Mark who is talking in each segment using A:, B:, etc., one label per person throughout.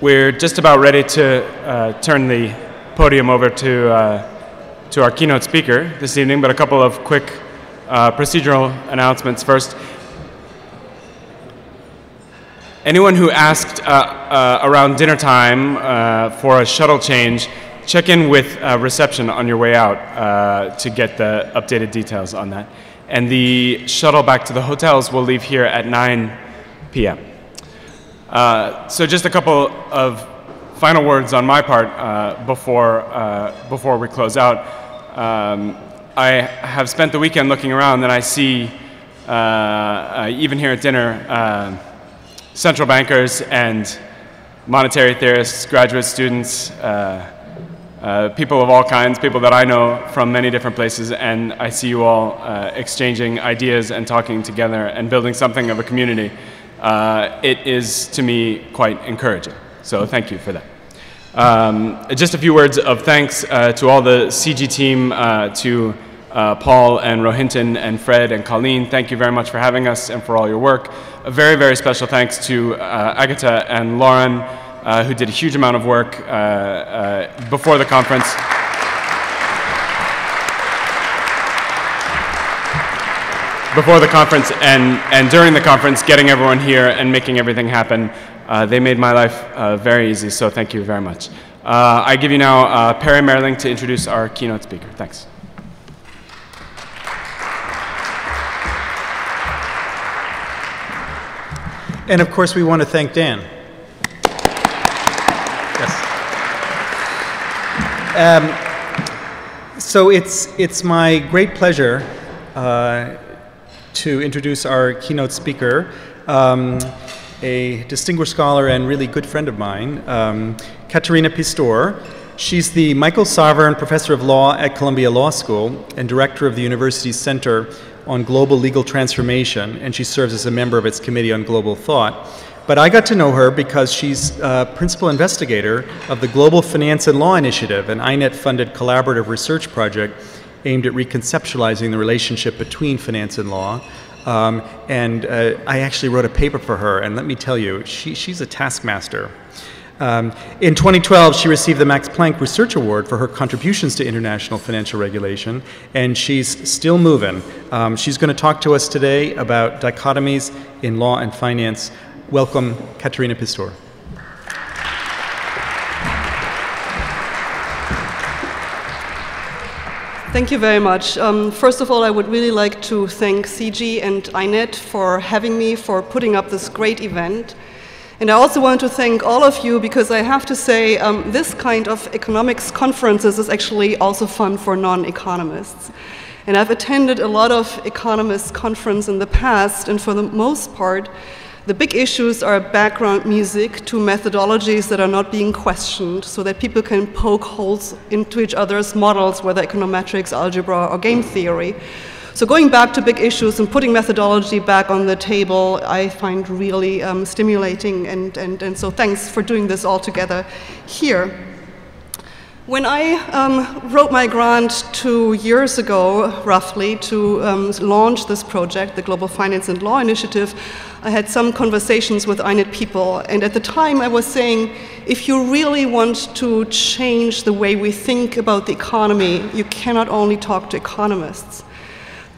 A: We're just about ready to turn the podium over to our keynote speaker this evening, but a couple of quick procedural announcements first. Anyone who asked around dinner time for a shuttle change, check in with reception on your way out to get the updated details on that. And the shuttle back to the hotels will leave here at 9 p.m. So just a couple of final words on my part before we close out. I have spent the weekend looking around, and I see, even here at dinner, central bankers and monetary theorists, graduate students, people of all kinds, people that I know from many different places, and I see you all exchanging ideas and talking together and building something of a community. It is, to me, quite encouraging. So thank you for that. Just a few words of thanks to all the CG team, to Paul and Rohinton and Fred and Colleen. Thank you very much for having us and for all your work. A very, very special thanks to Agatha and Lauren, who did a huge amount of work before the conference. Before the conference and during the conference, getting everyone here and making everything happen. They made my life very easy, so thank you very much. I give you now Perry Merling to introduce our keynote speaker. Thanks.
B: And of course, we want to thank Dan. Yes. So it's my great pleasure to introduce our keynote speaker, a distinguished scholar and really good friend of mine, Katharina Pistor. She's the Michael Sovereign Professor of Law at Columbia Law School and Director of the university's Center on Global Legal Transformation, and she serves as a member of its Committee on Global Thought. But I got to know her because she's principal investigator of the Global Finance and Law Initiative, an INET-funded collaborative research project aimed at reconceptualizing the relationship between finance and law. I actually wrote a paper for her, and let me tell you, she's a taskmaster. In 2012, she received the Max Planck Research Award for her contributions to international financial regulation, and she's still moving. She's going to talk to us today about dichotomies in law and finance. Welcome, Katharina Pistor.
C: Thank you very much. First of all, I would really like to thank CG and INET for having me, for putting up this great event. And I also want to thank all of you, because I have to say this kind of economics conferences is actually also fun for non-economists. And I've attended a lot of economists' conferences in the past, and for the most part, the big issues are background music to methodologies that are not being questioned, so that people can poke holes into each other's models, whether econometrics, algebra, or game theory. So going back to big issues and putting methodology back on the table, I find really stimulating, and so thanks for doing this all together here. When I wrote my grant 2 years ago, roughly, to launch this project, the Global Finance and Law Initiative, I had some conversations with INET people, and at the time I was saying, if you really want to change the way we think about the economy, you cannot only talk to economists.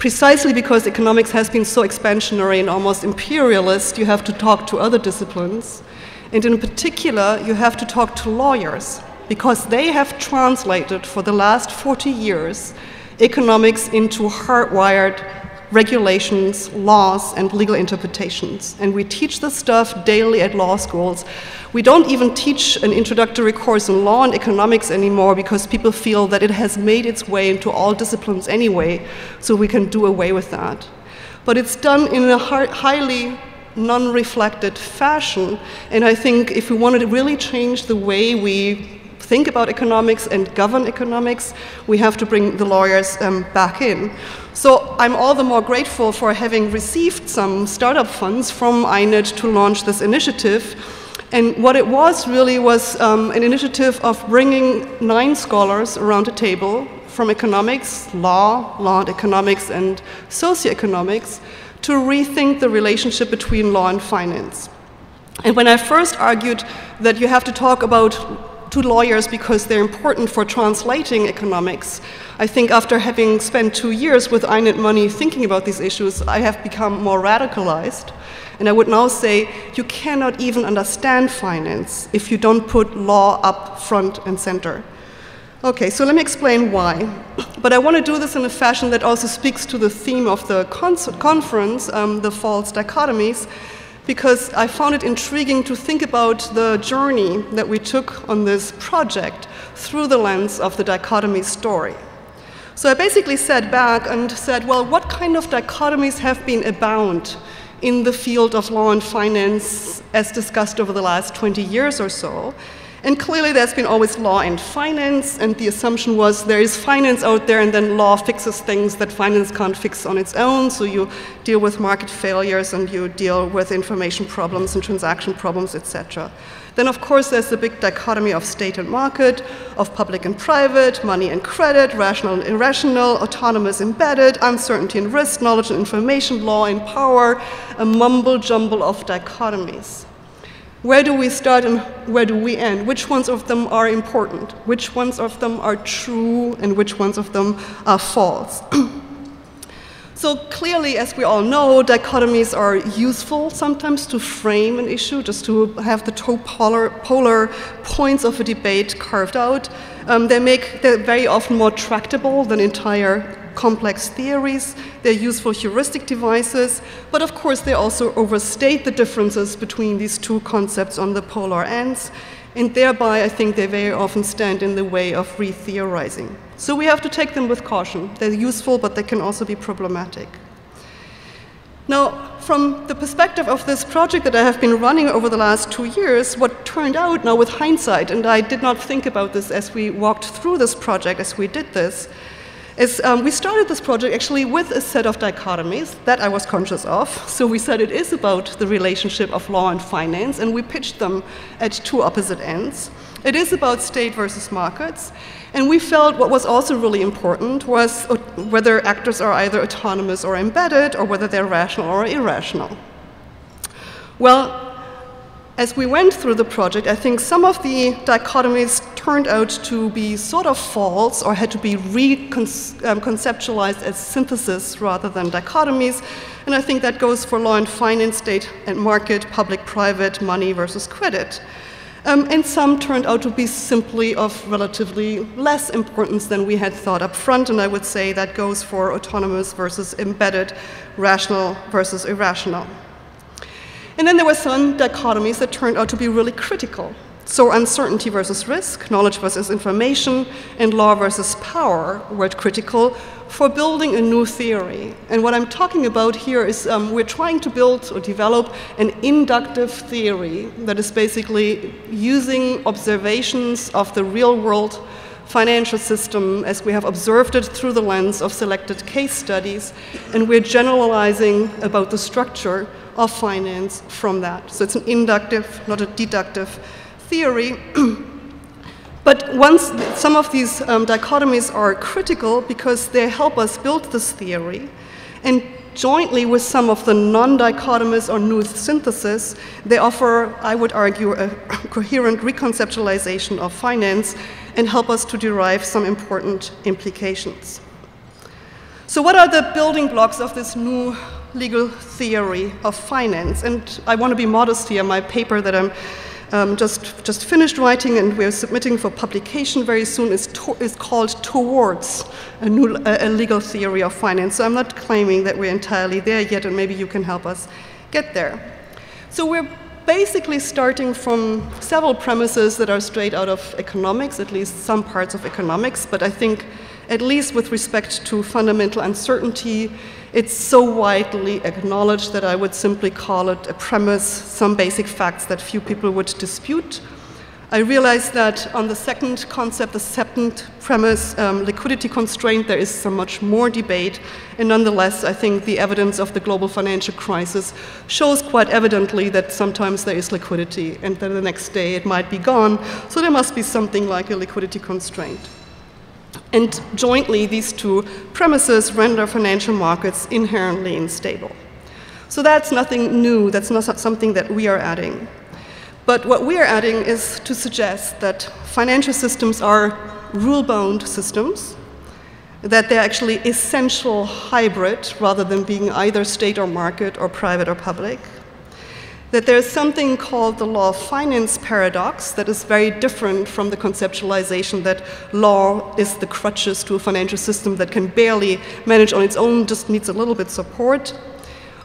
C: Precisely because economics has been so expansionary and almost imperialist, you have to talk to other disciplines. And in particular, you have to talk to lawyers, because they have translated for the last 40 years economics into hardwired regulations, laws, and legal interpretations. And we teach this stuff daily at law schools. We don't even teach an introductory course in law and economics anymore, because people feel that it has made its way into all disciplines anyway, so we can do away with that. But it's done in a highly non-reflected fashion, and I think if we wanted to really change the way we think about economics and govern economics, we have to bring the lawyers back in. So I'm all the more grateful for having received some startup funds from INET to launch this initiative. And what it was really was an initiative of bringing 9 scholars around a table from economics, law and economics, and socioeconomics to rethink the relationship between law and finance. And when I first argued that you have to talk about to lawyers because they're important for translating economics, I think after having spent 2 years with INET Money thinking about these issues, I have become more radicalized. And I would now say you cannot even understand finance if you don't put law up front and center. Okay, so let me explain why. But I want to do this in a fashion that also speaks to the theme of the conference, the false dichotomies, because I found it intriguing to think about the journey that we took on this project through the lens of the dichotomy story. So I basically sat back and said, well, what kind of dichotomies have been abound in the field of law and finance as discussed over the last 20 years or so? And clearly there's been always law and finance, and the assumption was there is finance out there and then law fixes things that finance can't fix on its own, so you deal with market failures and you deal with information problems and transaction problems, etc. Then of course there's the big dichotomy of state and market, of public and private, money and credit, rational and irrational, autonomous, embedded, uncertainty and risk, knowledge and information, law and power, a mumble jumble of dichotomies. Where do we start and where do we end? Which ones of them are important? Which ones of them are true and which ones of them are false? So clearly, as we all know, dichotomies are useful sometimes to frame an issue, just to have the two polar points of a debate carved out. They're very often more tractable than entire complex theories. They're useful heuristic devices, but of course they also overstate the differences between these two concepts on the polar ends, and thereby I think they very often stand in the way of re-theorizing. So we have to take them with caution. They're useful, but they can also be problematic. Now, from the perspective of this project that I have been running over the last 2 years, what turned out now with hindsight, and I did not think about this as we walked through this project, as we did this, is we started this project actually with a set of dichotomies that I was conscious of. So we said it is about the relationship of law and finance, and we pitched them at two opposite ends. It is about state versus markets, and we felt what was also really important was whether actors are either autonomous or embedded, or whether they're rational or irrational. Well, as we went through the project, I think some of the dichotomies turned out to be sort of false or had to be reconceptualized as synthesis rather than dichotomies. And I think that goes for law and finance, state and market, public-private, money versus credit. And some turned out to be simply of relatively less importance than we had thought up front, and I would say that goes for autonomous versus embedded, rational versus irrational. And then there were some dichotomies that turned out to be really critical. So uncertainty versus risk, knowledge versus information, and law versus power were critical for building a new theory. And what I'm talking about here is we're trying to build or develop an inductive theory that is basically using observations of the real world financial system as we have observed it through the lens of selected case studies, and we're generalizing about the structure of finance from that. So it's an inductive, not a deductive theory. But once some of these dichotomies are critical because they help us build this theory, and jointly with some of the non-dichotomous or new synthesis, they offer, I would argue, a coherent reconceptualization of finance and help us to derive some important implications. So what are the building blocks of this new legal theory of finance? And I want to be modest here. My paper that I'm just finished writing and we're submitting for publication very soon is called Towards a Legal Theory of Finance. So I'm not claiming that we're entirely there yet, and maybe you can help us get there. So we're basically starting from several premises that are straight out of economics, at least some parts of economics, but I think at least with respect to fundamental uncertainty, it's so widely acknowledged that I would simply call it a premise, some basic facts that few people would dispute. I realize that on the second concept, the second premise, liquidity constraint, there is so much more debate, and nonetheless, I think the evidence of the global financial crisis shows quite evidently that sometimes there is liquidity, and then the next day it might be gone, so there must be something like a liquidity constraint. And jointly, these two premises render financial markets inherently unstable. So that's nothing new, that's not something that we are adding. But what we are adding is to suggest that financial systems are rule-bound systems, that they're actually essential hybrid rather than being either state or market or private or public, that there's something called the law of finance paradox that is very different from the conceptualization that law is the crutches to a financial system that can barely manage on its own, just needs a little bit support.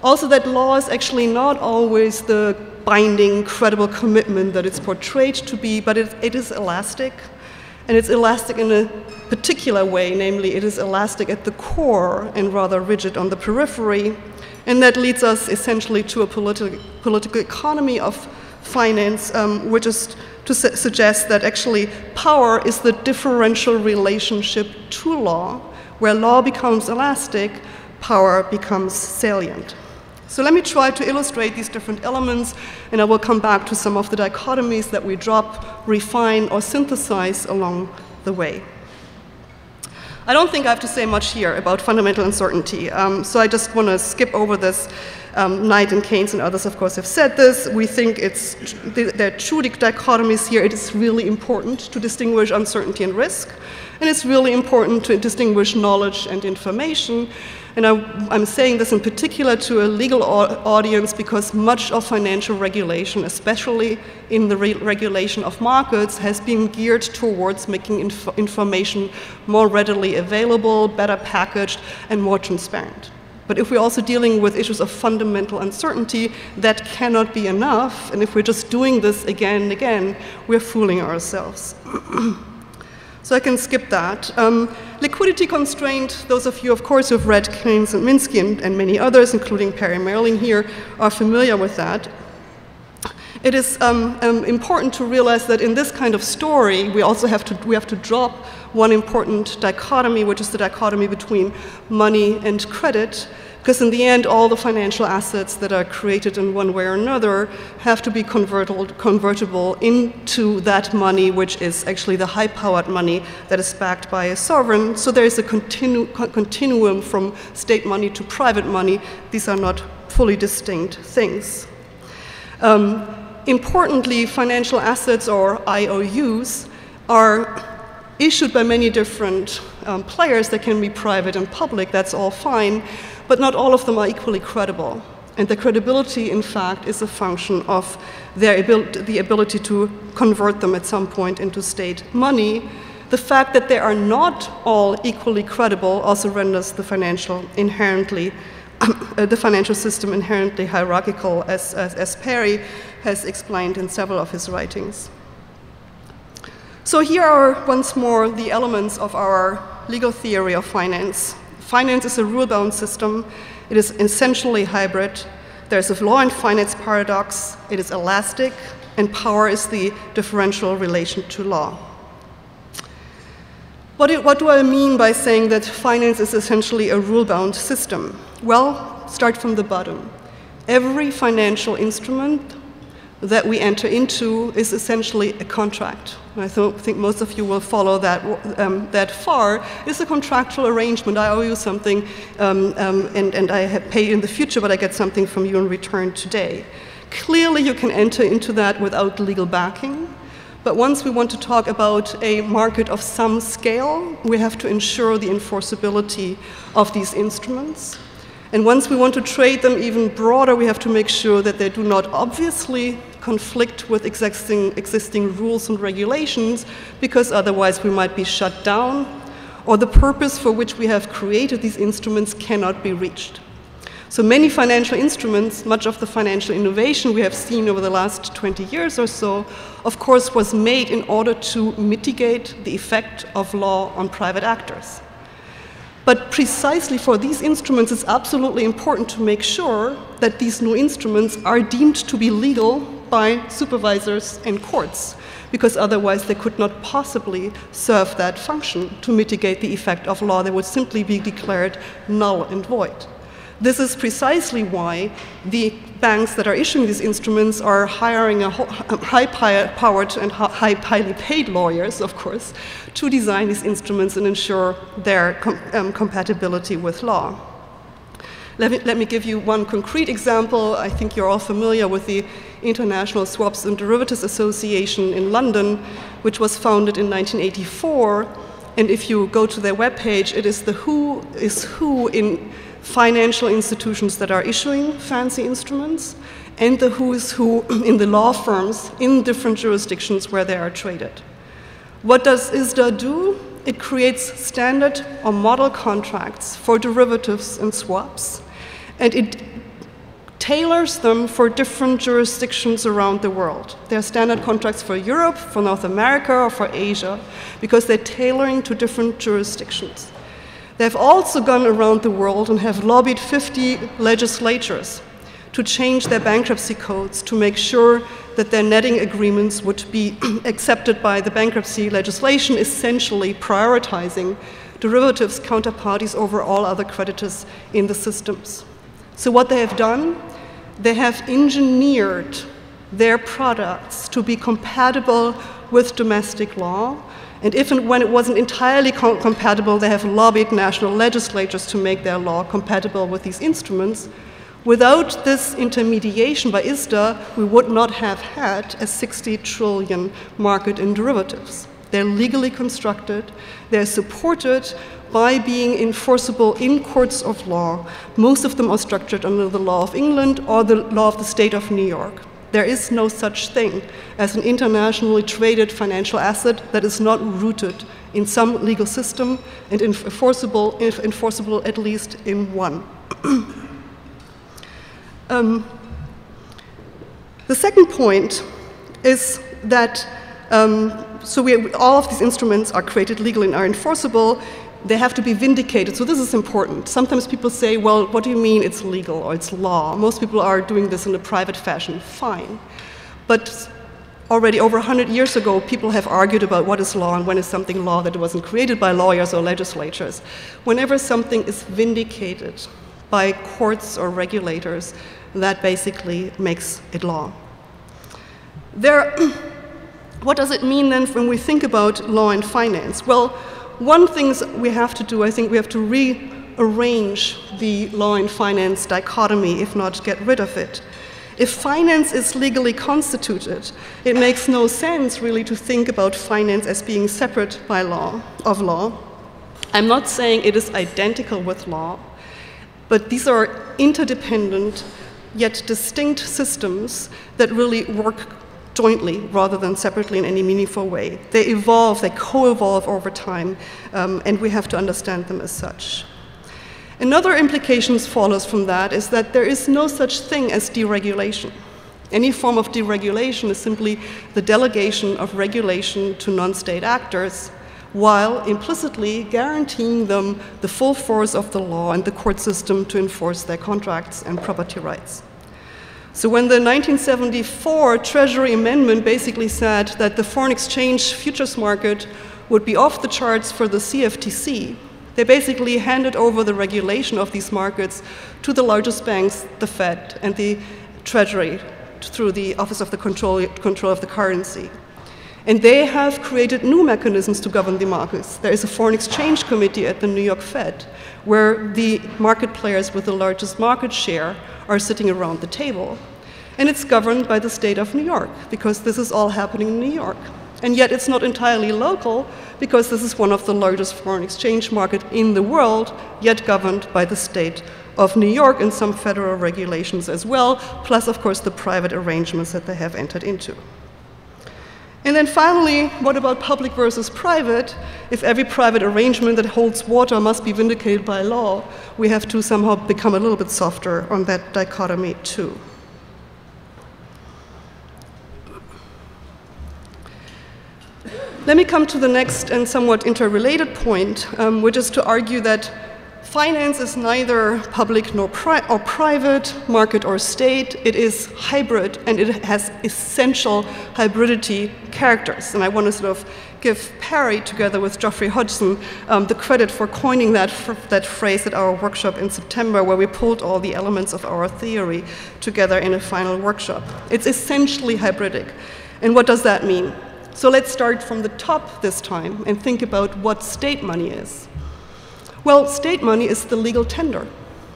C: Also that law is actually not always the binding, credible commitment that it's portrayed to be, but it is elastic. And it's elastic in a particular way, namely it is elastic at the core and rather rigid on the periphery. And that leads us essentially to a political economy of finance, which is to suggest that actually power is the differential relationship to law, where law becomes elastic, power becomes salient. So let me try to illustrate these different elements, and I will come back to some of the dichotomies that we drop, refine, or synthesize along the way. I don't think I have to say much here about fundamental uncertainty, so I just want to skip over this. Knight and Keynes and others, of course, have said this. We think there are two dichotomies here. It is really important to distinguish uncertainty and risk, and it's really important to distinguish knowledge and information. And I'm saying this in particular to a legal audience because much of financial regulation, especially in the regulation of markets, has been geared towards making information more readily available, better packaged, and more transparent. But if we're also dealing with issues of fundamental uncertainty, that cannot be enough. And if we're just doing this again and again, we're fooling ourselves. So I can skip that. Liquidity constraint, those of you, of course, who have read Keynes and Minsky and many others, including Perry Merling here, are familiar with that. It is important to realize that in this kind of story, we have to drop one important dichotomy, which is the dichotomy between money and credit, because in the end, all the financial assets that are created in one way or another have to be convertible into that money, which is actually the high-powered money that is backed by a sovereign. So there is a continuum from state money to private money. These are not fully distinct things. Importantly, financial assets, or IOUs, are issued by many different players that can be private and public. That's all fine. But not all of them are equally credible. And the credibility, in fact, is a function of the ability to convert them at some point into state money. The fact that they are not all equally credible also renders the financial system inherently hierarchical, as Perry has explained in several of his writings. So here are once more the elements of our legal theory of finance. Finance is a rule-bound system. It is essentially hybrid. There's a law and finance paradox. It is elastic, and power is the differential relation to law. What do I mean by saying that finance is essentially a rule-bound system? Well, start from the bottom. Every financial instrument that we enter into is essentially a contract. I think most of you will follow that far. It's a contractual arrangement. I owe you something, and I pay in the future, but I get something from you in return today. Clearly, you can enter into that without legal backing. But once we want to talk about a market of some scale, we have to ensure the enforceability of these instruments. And once we want to trade them even broader, we have to make sure that they do not obviously conflict with existing rules and regulations, because otherwise we might be shut down, or the purpose for which we have created these instruments cannot be reached. So many financial instruments, much of the financial innovation we have seen over the last 20 years or so, of course, was made in order to mitigate the effect of law on private actors. But precisely for these instruments, it's absolutely important to make sure that these new instruments are deemed to be legal by supervisors and courts, because otherwise they could not possibly serve that function to mitigate the effect of law. They would simply be declared null and void. This is precisely why the banks that are issuing these instruments are hiring high-powered and highly paid lawyers, of course, to design these instruments and ensure their compatibility with law. Let me give you one concrete example. I think you're all familiar with the International Swaps and Derivatives Association in London, which was founded in 1984. And if you go to their webpage, it is the who is who in financial institutions that are issuing fancy instruments, and the who is who in the law firms in different jurisdictions where they are traded. What does ISDA do? It creates standard or model contracts for derivatives and swaps, and it tailors them for different jurisdictions around the world. There are standard contracts for Europe, for North America, or for Asia, because they're tailoring to different jurisdictions. They've also gone around the world and have lobbied 50 legislatures to change their bankruptcy codes to make sure that their netting agreements would be accepted by the bankruptcy legislation, essentially prioritizing derivatives counterparties over all other creditors in the systems. So what they have done, they have engineered their products to be compatible with domestic law, and if and when it wasn't entirely compatible, they have lobbied national legislatures to make their law compatible with these instruments. Without this intermediation by ISDA, we would not have had a 60 trillion market in derivatives. They're legally constructed, they're supported by being enforceable in courts of law. Most of them are structured under the law of England or the law of the state of New York. There is no such thing as an internationally traded financial asset that is not rooted in some legal system and enforceable at least in one. The second point is that all of these instruments are created legally and are enforceable. They have to be vindicated, so this is important. Sometimes people say, well, what do you mean it's legal or it's law? Most people are doing this in a private fashion, fine. But already over 100 years ago, people have argued about what is law and when is something law that wasn't created by lawyers or legislatures. Whenever something is vindicated by courts or regulators, that basically makes it law. What does it mean then when we think about law and finance? Well, one thing we have to do, I think we have to rearrange the law and finance dichotomy, if not get rid of it. If finance is legally constituted, it makes no sense really to think about finance as being separate by law. I'm not saying it is identical with law, but these are interdependent yet distinct systems that really work jointly rather than separately in any meaningful way. They evolve, they co-evolve over time, and we have to understand them as such. Another implication follows from that is that there is no such thing as deregulation. Any form of deregulation is simply the delegation of regulation to non-state actors, while implicitly guaranteeing them the full force of the law and the court system to enforce their contracts and property rights. So when the 1974 Treasury Amendment basically said that the foreign exchange futures market would be off the charts for the CFTC, they basically handed over the regulation of these markets to the largest banks, the Fed, and the Treasury through the Office of the Control of the Currency. And they have created new mechanisms to govern the markets. There is a foreign exchange committee at the New York Fed where the market players with the largest market share are sitting around the table. And it's governed by the state of New York because this is all happening in New York. And yet it's not entirely local because this is one of the largest foreign exchange markets in the world, yet governed by the state of New York and some federal regulations as well, plus of course the private arrangements that they have entered into. And then finally, what about public versus private? If every private arrangement that holds water must be vindicated by law, we have to somehow become a little bit softer on that dichotomy too. Let me come to the next and somewhat interrelated point, which is to argue that finance is neither public nor private, market or state. It is hybrid, and it has essential hybridity characters. And I want to sort of give Perry, together with Geoffrey Hodgson, the credit for coining that phrase at our workshop in September, where we pulled all the elements of our theory together in a final workshop. It's essentially hybridic. And what does that mean? So let's start from the top this time and think about what state money is. Well, state money is the legal tender.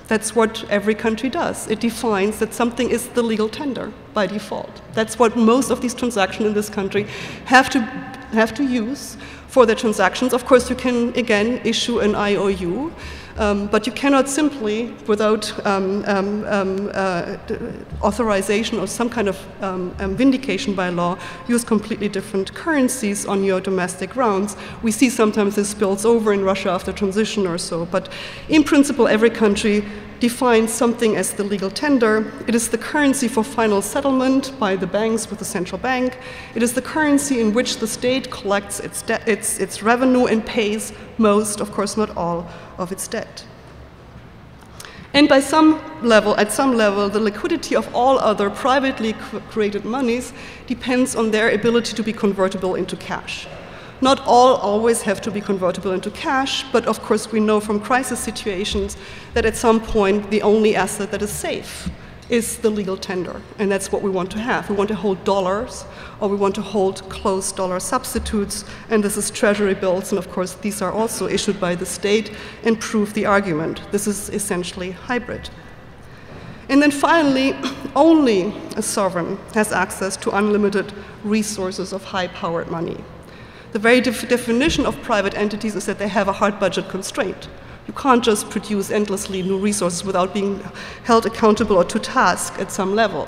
C: That's what every country does. It defines that something is the legal tender by default. That's what most of these transactions in this country have to use for their transactions. Of course, you can, again, issue an IOU, but you cannot simply, without authorization or some kind of vindication by law, use completely different currencies on your domestic grounds. We see sometimes this spills over in Russia after transition or so, but in principle, every country defines something as the legal tender. It is the currency for final settlement by the banks with the central bank. It is the currency in which the state collects its revenue and pays most, of course not all, of its debt. And at some level, the liquidity of all other privately created monies depends on their ability to be convertible into cash. Not all always have to be convertible into cash, but of course we know from crisis situations that at some point the only asset that is safe is the legal tender, and that's what we want to have. We want to hold dollars, or we want to hold closed dollar substitutes, and this is treasury bills, and of course these are also issued by the state and prove the argument. This is essentially hybrid. And then finally, only a sovereign has access to unlimited resources of high-powered money. The very definition of private entities is that they have a hard budget constraint. You can't just produce endlessly new resources without being held accountable or to task at some level.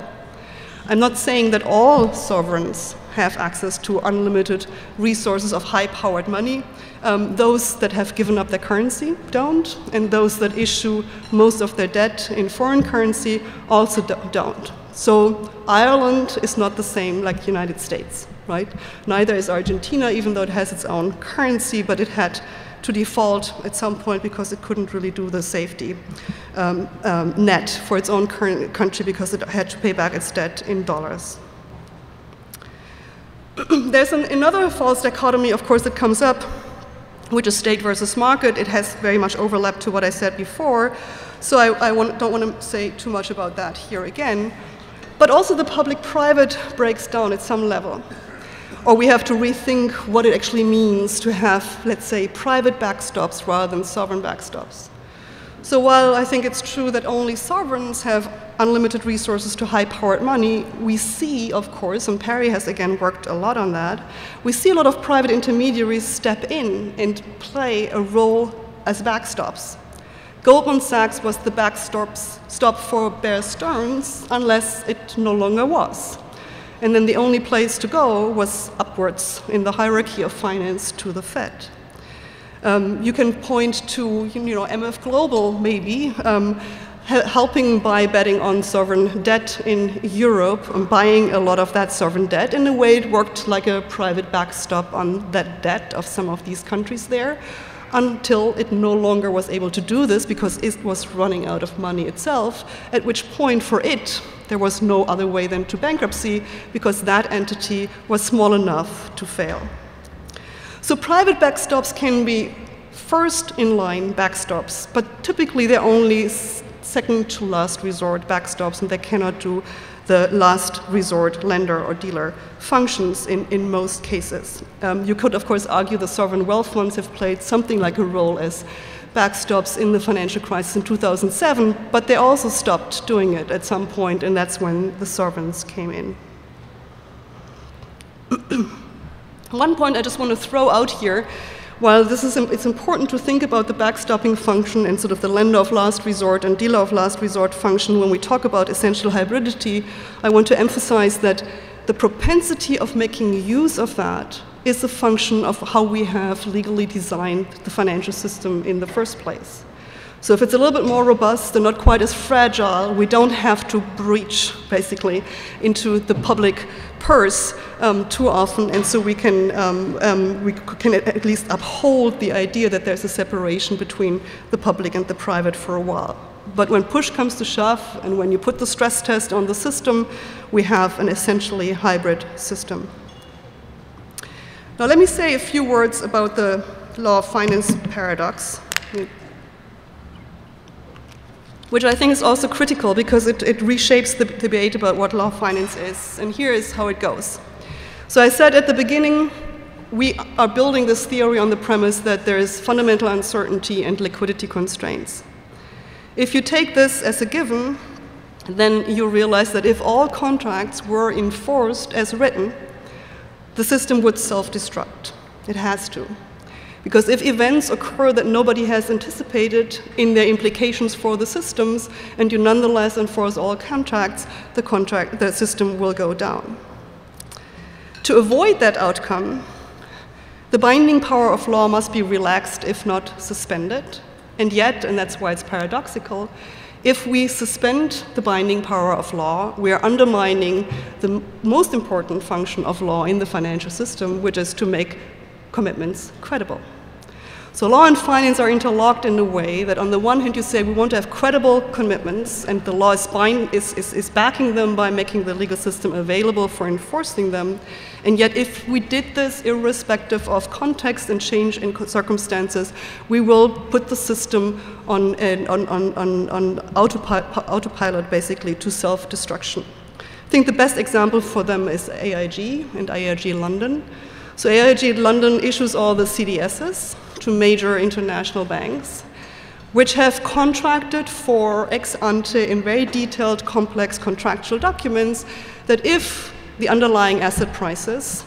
C: I'm not saying that all sovereigns have access to unlimited resources of high-powered money. Those that have given up their currency don't, and those that issue most of their debt in foreign currency also don't. So Ireland is not the same like the United States, right? Neither is Argentina, even though it has its own currency, but it had to default at some point because it couldn't really do the safety net for its own country because it had to pay back its debt in dollars. There's another false dichotomy, of course, that comes up, which is state versus market. It has very much overlap to what I said before, so I don't want to say too much about that here again. But also the public-private breaks down at some level. Or we have to rethink what it actually means to have, let's say, private backstops rather than sovereign backstops. So while I think it's true that only sovereigns have unlimited resources to high-powered money, we see, of course, and Perry has again worked a lot on that, we see a lot of private intermediaries step in and play a role as backstops. Goldman Sachs was the backstop for Bear Stearns unless it no longer was. And then the only place to go was upwards in the hierarchy of finance to the Fed. You can point to MF Global, maybe, helping by betting on sovereign debt in Europe and buying a lot of that sovereign debt. In a way, it worked like a private backstop on that debt of some of these countries there, until it no longer was able to do this because it was running out of money itself, at which point for it, there was no other way than to bankruptcy because that entity was small enough to fail. So private backstops can be first-in-line backstops, but typically they're only second to last resort backstops, and they cannot do the last resort lender or dealer functions in most cases. You could, of course, argue the sovereign wealth funds have played something like a role as backstops in the financial crisis in 2007, but they also stopped doing it at some point, and that's when the sovereigns came in. One point I just want to throw out here, while it's important to think about the backstopping function and sort of the lender of last resort and dealer of last resort function when we talk about essential hybridity, I want to emphasize that the propensity of making use of that is a function of how we have legally designed the financial system in the first place. So if it's a little bit more robust and not quite as fragile, we don't have to breach, basically, into the public purse too often, and so we can at least uphold the idea that there's a separation between the public and the private for a while. But when push comes to shove, and when you put the stress test on the system, we have an essentially hybrid system. Now let me say a few words about the law of finance paradox, which I think is also critical because it reshapes the debate about what law of finance is. And here is how it goes. So I said at the beginning, we are building this theory on the premise that there is fundamental uncertainty and liquidity constraints. If you take this as a given, then you realize that if all contracts were enforced as written, the system would self-destruct. It has to. Because if events occur that nobody has anticipated in their implications for the systems, and you nonetheless enforce all contracts, the system will go down. To avoid that outcome, the binding power of law must be relaxed, if not suspended. And yet, and that's why it's paradoxical, if we suspend the binding power of law, we are undermining the most important function of law in the financial system, which is to make commitments credible. So law and finance are interlocked in a way that on the one hand you say we want to have credible commitments, and the law is backing them by making the legal system available for enforcing them. And yet if we did this irrespective of context and change in circumstances, we will put the system on autopilot basically to self-destruction. I think the best example for them is AIG and AIG London. So AIG London issues all the CDSs to major international banks, which have contracted for ex ante in very detailed, complex contractual documents that if the underlying asset prices,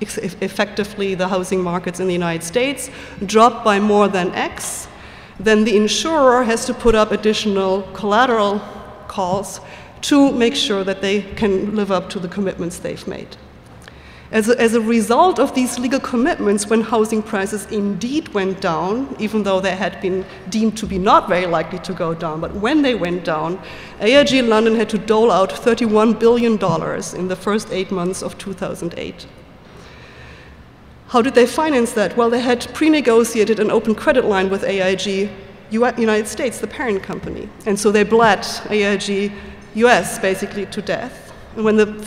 C: effectively the housing markets in the United States, drop by more than X, then the insurer has to put up additional collateral calls to make sure that they can live up to the commitments they've made. As a result of these legal commitments, when housing prices indeed went down, even though they had been deemed to be not very likely to go down, but when they went down, AIG London had to dole out $31 billion in the first 8 months of 2008. How did they finance that? Well, they had pre-negotiated an open credit line with AIG United States, the parent company. And so they bled AIG US basically to death. And when the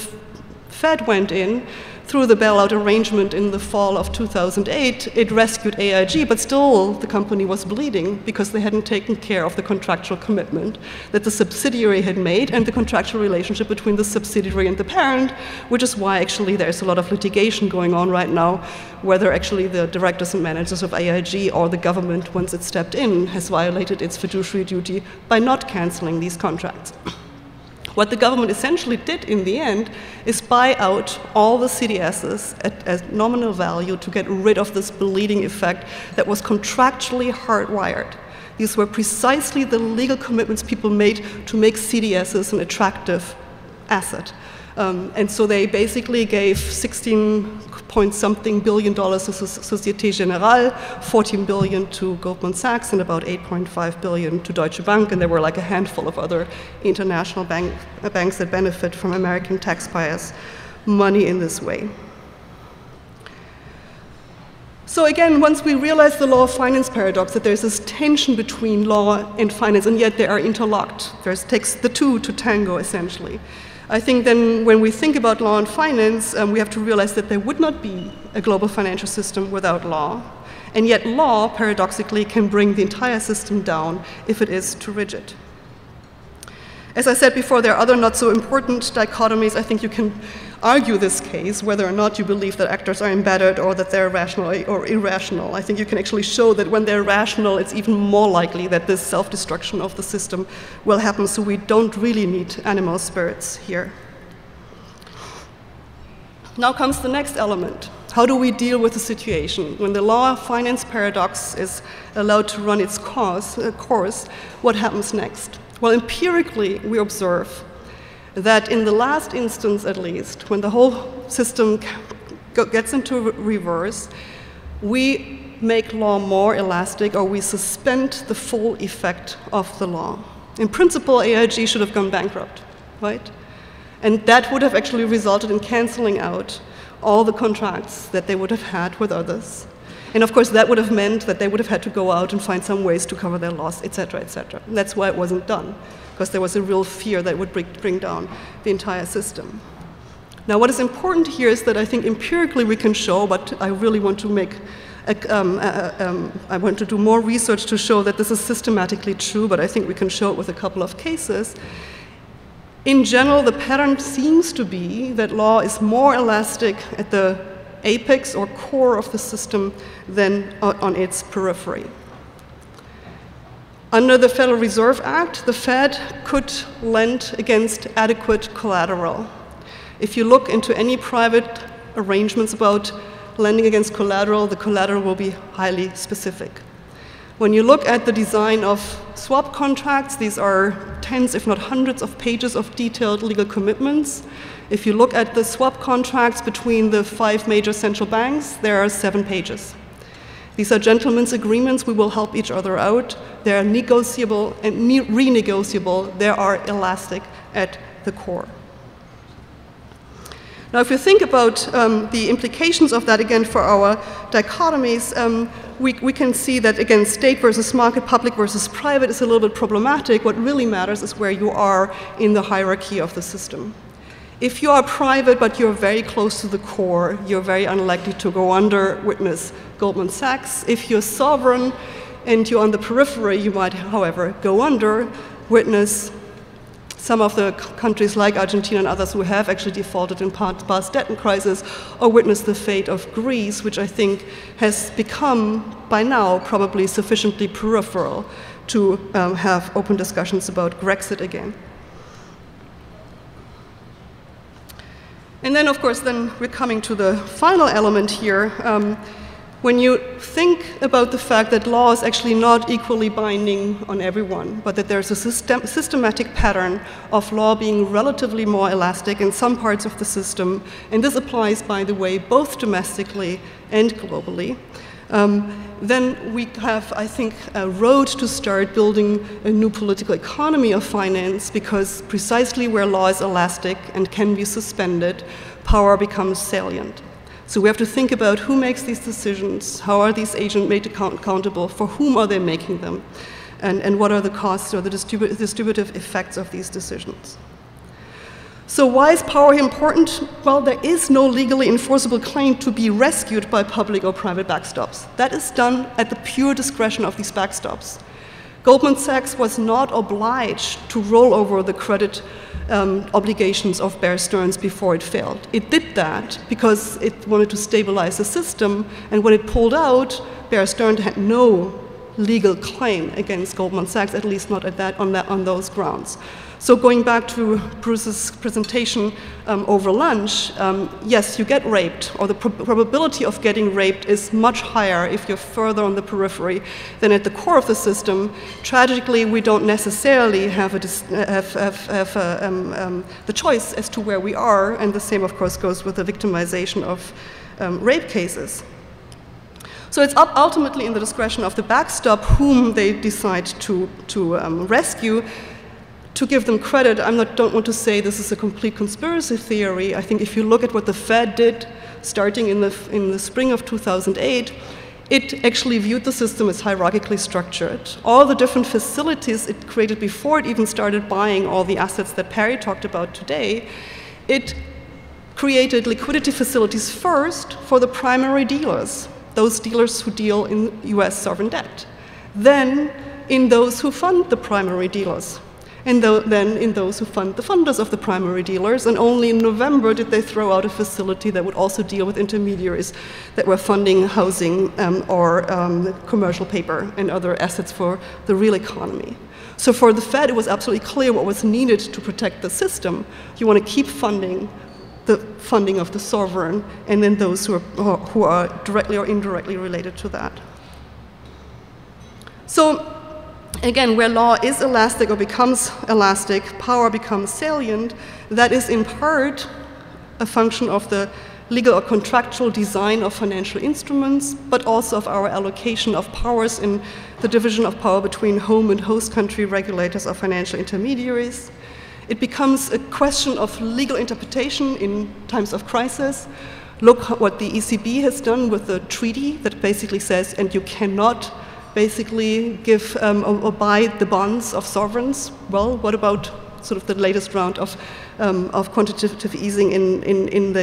C: Fed went in, through the bailout arrangement in the fall of 2008, it rescued AIG, but still the company was bleeding because they hadn't taken care of the contractual commitment that the subsidiary had made and the contractual relationship between the subsidiary and the parent, which is why actually there's a lot of litigation going on right now, whether actually the directors and managers of AIG or the government, once it stepped in, has violated its fiduciary duty by not canceling these contracts. What the government essentially did in the end is buy out all the CDSs at nominal value to get rid of this bleeding effect that was contractually hardwired. These were precisely the legal commitments people made to make CDSs an attractive asset. And so they basically gave 16-point-something billion dollars to Société Générale, 14 billion to Goldman Sachs, and about 8.5 billion to Deutsche Bank, and there were like a handful of other international banks that benefit from American taxpayers' money in this way. So again, once we realize the law of finance paradox, that there's this tension between law and finance, and yet they are interlocked. It takes the two to tango, essentially. I think then when we think about law and finance, we have to realize that there would not be a global financial system without law. And yet law, paradoxically, can bring the entire system down if it is too rigid. As I said before, there are other not so important dichotomies. I think you can argue this case, whether or not you believe that actors are embedded or that they're rational or irrational. I think you can actually show that when they're rational, it's even more likely that this self-destruction of the system will happen, so we don't really need animal spirits here. Now comes the next element. How do we deal with the situation? When the law of finance paradox is allowed to run its course, what happens next? Well, empirically, we observe that in the last instance, at least, when the whole system gets into reverse, we make law more elastic, or we suspend the full effect of the law. In principle, AIG should have gone bankrupt, right? And that would have actually resulted in canceling out all the contracts that they would have had with others. And of course, that would have meant that they would have had to go out and find some ways to cover their loss, et cetera, et cetera. And that's why it wasn't done, because there was a real fear that it would bring down the entire system. Now, what is important here is that I think empirically we can show, but I really want to make, I want to do more research to show that this is systematically true, but I think we can show it with a couple of cases. In general, the pattern seems to be that law is more elastic at the apex or core of the system than on its periphery. Under the Federal Reserve Act, the Fed could lend against adequate collateral. If you look into any private arrangements about lending against collateral, the collateral will be highly specific. When you look at the design of swap contracts, these are tens, if not hundreds, of pages of detailed legal commitments. If you look at the swap contracts between the 5 major central banks, there are 7 pages. These are gentlemen's agreements. We will help each other out. They are negotiable and renegotiable. They are elastic at the core. Now, if you think about the implications of that, again, for our dichotomies, we can see that, again, state versus market, public versus private is a little bit problematic. What really matters is where you are in the hierarchy of the system. If you are private, but you're very close to the core, you're very unlikely to go under, witness Goldman Sachs. If you're sovereign and you're on the periphery, you might, however, go under, witness some of the countries like Argentina and others who have actually defaulted in past debt crisis, or witness the fate of Greece, which I think has become, by now, probably sufficiently peripheral to have open discussions about Brexit again. And then, of course, then we're coming to the final element here. When you think about the fact that law is actually not equally binding on everyone, but that there's a systematic pattern of law being relatively more elastic in some parts of the system, and this applies, by the way, both domestically and globally, then we have, I think, a road to start building a new political economy of finance, because precisely where law is elastic and can be suspended, power becomes salient. So we have to think about who makes these decisions, how are these agents made accountable, for whom are they making them, and what are the costs or the distributive effects of these decisions. So why is power important? Well, there is no legally enforceable claim to be rescued by public or private backstops. That is done at the pure discretion of these backstops. Goldman Sachs was not obliged to roll over the credit obligations of Bear Stearns before it failed. It did that because it wanted to stabilize the system, and when it pulled out, Bear Stearns had no legal claim against Goldman Sachs, at least not on those grounds. So going back to Bruce's presentation over lunch, yes, you get raped, or the probability of getting raped is much higher if you're further on the periphery than at the core of the system. Tragically, we don't necessarily have the choice as to where we are, and the same, of course, goes with the victimization of rape cases. So it's ultimately in the discretion of the backstop whom they decide to rescue. To give them credit, don't want to say this is a complete conspiracy theory. I think if you look at what the Fed did starting in the spring of 2008, it actually viewed the system as hierarchically structured. All the different facilities it created before it even started buying all the assets that Perry talked about today, it created liquidity facilities first for the primary dealers, those dealers who deal in US sovereign debt, then in those who fund the primary dealers, and then in those who fund the funders of the primary dealers. And only in November did they throw out a facility that would also deal with intermediaries that were funding housing or commercial paper and other assets for the real economy. So for the Fed, it was absolutely clear what was needed to protect the system. You want to keep funding the funding of the sovereign, and then those who are directly or indirectly related to that. So again, where law is elastic or becomes elastic, power becomes salient. That is in part a function of the legal or contractual design of financial instruments, but also of our allocation of powers in the division of power between home and host country regulators of financial intermediaries. It becomes a question of legal interpretation in times of crisis. Look what the ECB has done with the treaty that basically says, and you cannot basically give or buy the bonds of sovereigns. Well, what about sort of the latest round of quantitative easing in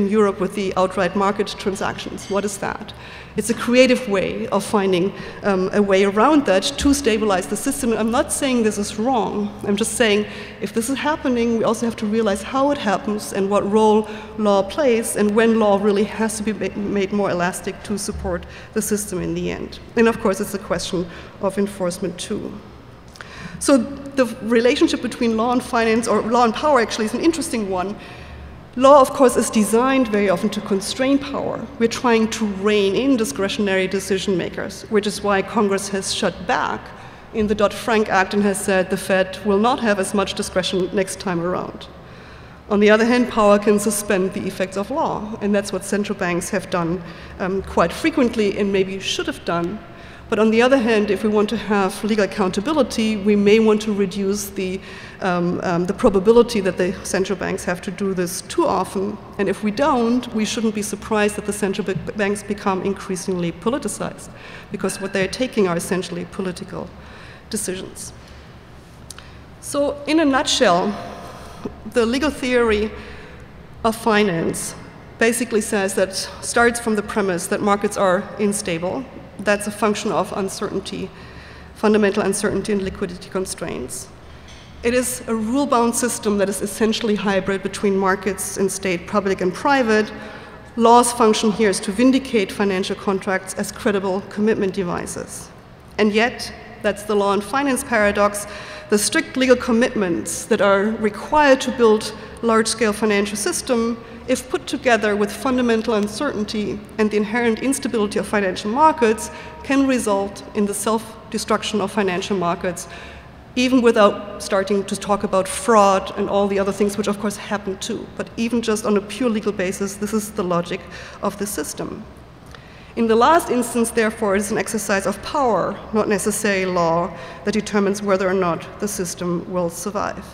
C: Europe with the outright market transactions. What is that? It's a creative way of finding a way around that to stabilize the system. I'm not saying this is wrong. I'm just saying if this is happening, we also have to realize how it happens and what role law plays and when law really has to be made more elastic to support the system in the end. And of course, it's a question of enforcement too. So the relationship between law and finance, or law and power actually, is an interesting one. Law, of course, is designed very often to constrain power. We're trying to rein in discretionary decision makers, which is why Congress has shut back in the Dodd-Frank Act and has said the Fed will not have as much discretion next time around. On the other hand, power can suspend the effects of law, and that's what central banks have done quite frequently and maybe should have done. But on the other hand, if we want to have legal accountability, we may want to reduce the probability that the central banks have to do this too often. And if we don't, we shouldn't be surprised that the central banks become increasingly politicized, because what they're taking are essentially political decisions. So in a nutshell, the legal theory of finance basically says that starts from the premise that markets are unstable. That's a function of uncertainty, fundamental uncertainty and liquidity constraints. It is a rule-bound system that is essentially hybrid between markets and state, public and private. Law's function here is to vindicate financial contracts as credible commitment devices. And yet, that's the law and finance paradox, the strict legal commitments that are required to build large-scale financial system, if put together with fundamental uncertainty and the inherent instability of financial markets, can result in the self-destruction of financial markets, even without starting to talk about fraud and all the other things, which of course happen too. But even just on a pure legal basis, this is the logic of the system. In the last instance, therefore, it is an exercise of power, not necessarily law, that determines whether or not the system will survive.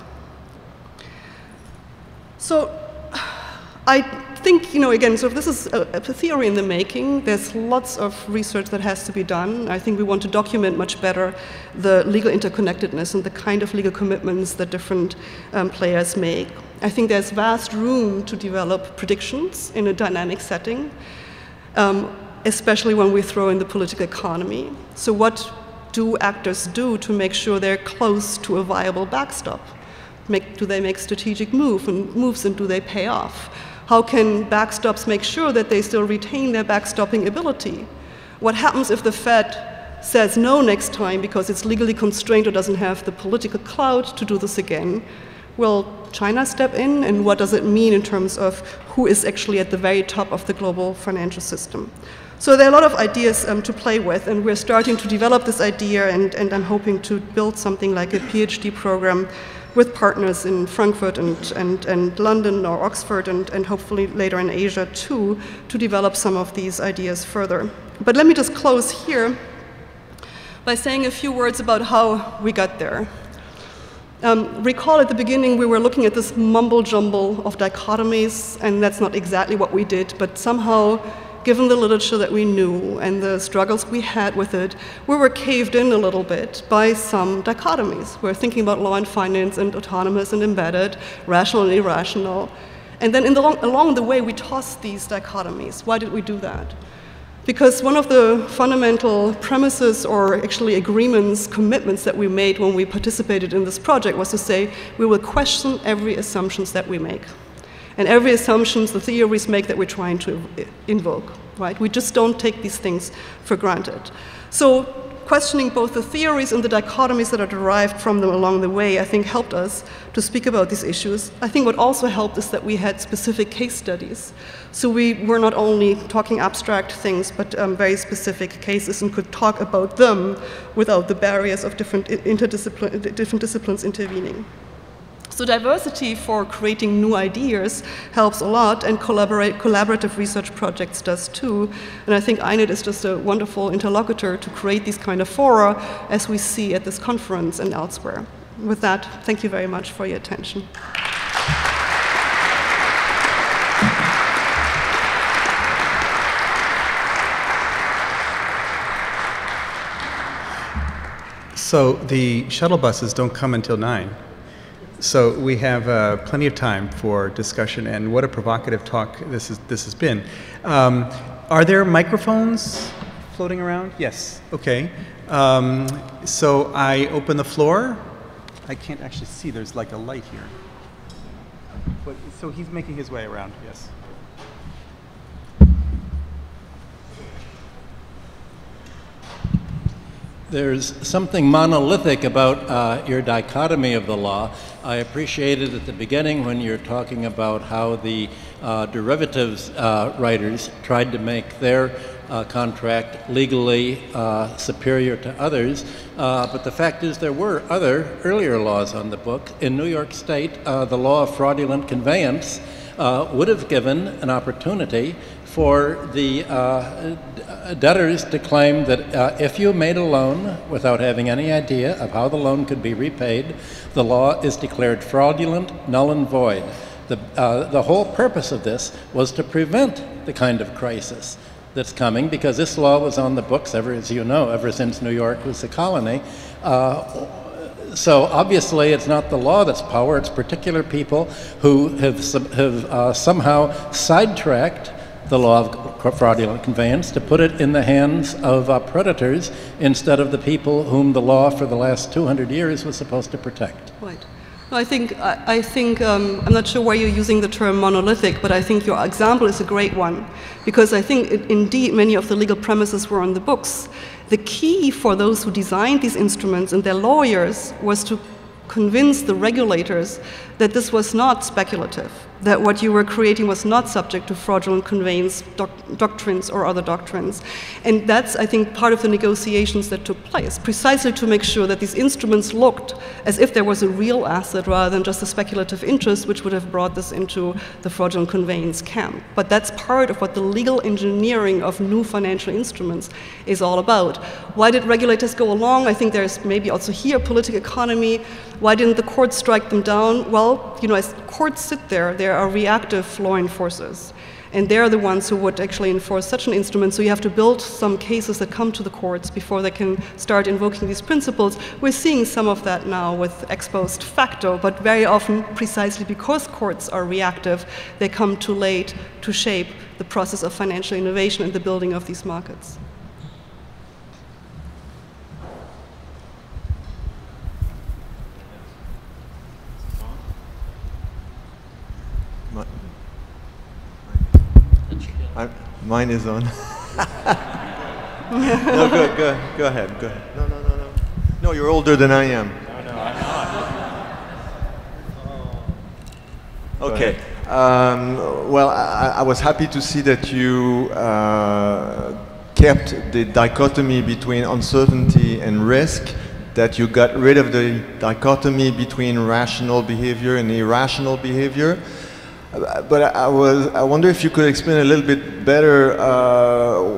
C: So I think, again, so if this is a theory in the making, there's lots of research that has to be done. I think we want to document much better the legal interconnectedness and the kind of legal commitments that different players make. I think there's vast room to develop predictions in a dynamic setting, especially when we throw in the political economy. So what do actors do to make sure they're close to a viable backstop? Do they make strategic moves and do they pay off? How can backstops make sure that they still retain their backstopping ability? What happens if the Fed says no next time because it's legally constrained or doesn't have the political clout to do this again? Will China step in, and what does it mean in terms of who is actually at the very top of the global financial system? So there are a lot of ideas to play with, and we're starting to develop this idea, and I'm hoping to build something like a PhD program with partners in Frankfurt and London or Oxford and hopefully later in Asia too, to develop some of these ideas further. But let me just close here by saying a few words about how we got there. Recall at the beginning we were looking at this mumble jumble of dichotomies, and that's not exactly what we did, but somehow, given the literature that we knew and the struggles we had with it, we were caved in a little bit by some dichotomies. We're thinking about law and finance and autonomous and embedded, rational and irrational. And then along the way, we tossed these dichotomies. Why did we do that? Because one of the fundamental premises, or actually agreements, commitments that we made when we participated in this project was to say, we will question every assumptions that we make. And every assumptions the theories make that we're trying to invoke, right? We just don't take these things for granted. So questioning both the theories and the dichotomies that are derived from them along the way, I think helped us to speak about these issues. I think what also helped is that we had specific case studies. So we were not only talking abstract things, but very specific cases, and could talk about them without the barriers of different disciplines intervening. So diversity for creating new ideas helps a lot, and collaborative research projects does too. And I think INET is just a wonderful interlocutor to create these kind of fora, as we see at this conference and elsewhere. With that, thank you very much for your attention.
B: So the shuttle buses don't come until 9. So we have plenty of time for discussion, and what a provocative talk this has been. Are there microphones floating around? Yes. Okay. So I open the floor. I can't actually see. There's like a light here. But, so he's making his way around. Yes.
D: There's something monolithic about your dichotomy of the law. I appreciated at the beginning when you're talking about how the derivatives writers tried to make their contract legally superior to others. But the fact is there were other earlier laws on the book. In New York State, the law of fraudulent conveyance would have given an opportunity for the debtors to claim that if you made a loan without having any idea of how the loan could be repaid, the law is declared fraudulent, null and void. The whole purpose of this was to prevent the kind of crisis that's coming, because this law was on the books, as you know, ever since New York was a colony. So obviously it's not the law that's power, it's particular people who have somehow sidetracked the law of fraudulent conveyance to put it in the hands of predators instead of the people whom the law for the last 200 years was supposed to protect.
C: Right. I think I'm not sure why you're using the term monolithic, but I think your example is a great one, because I think indeed many of the legal premises were on the books. The key for those who designed these instruments and their lawyers was to convince the regulators that this was not speculative, that what you were creating was not subject to fraudulent conveyance doctrines or other doctrines. And that's, I think, part of the negotiations that took place, precisely to make sure that these instruments looked as if there was a real asset rather than just a speculative interest, which would have brought this into the fraudulent conveyance camp. But that's part of what the legal engineering of new financial instruments is all about. Why did regulators go along? I think there's maybe also here political economy. Why didn't the courts strike them down? Well, you know, as courts sit there, there are reactive law enforcers. And they're the ones who would actually enforce such an instrument. So you have to build some cases that come to the courts before they can start invoking these principles. We're seeing some of that now with ex post facto, but very often, precisely because courts are reactive, they come too late to shape the process of financial innovation and the building of these markets.
E: Mine is on. No, go ahead. No. No, you're older than I am.
A: No, I'm not.
E: Okay. Well, I was happy to see that you kept the dichotomy between uncertainty and risk, that you got rid of the dichotomy between rational behavior and irrational behavior. But I wonder if you could explain a little bit better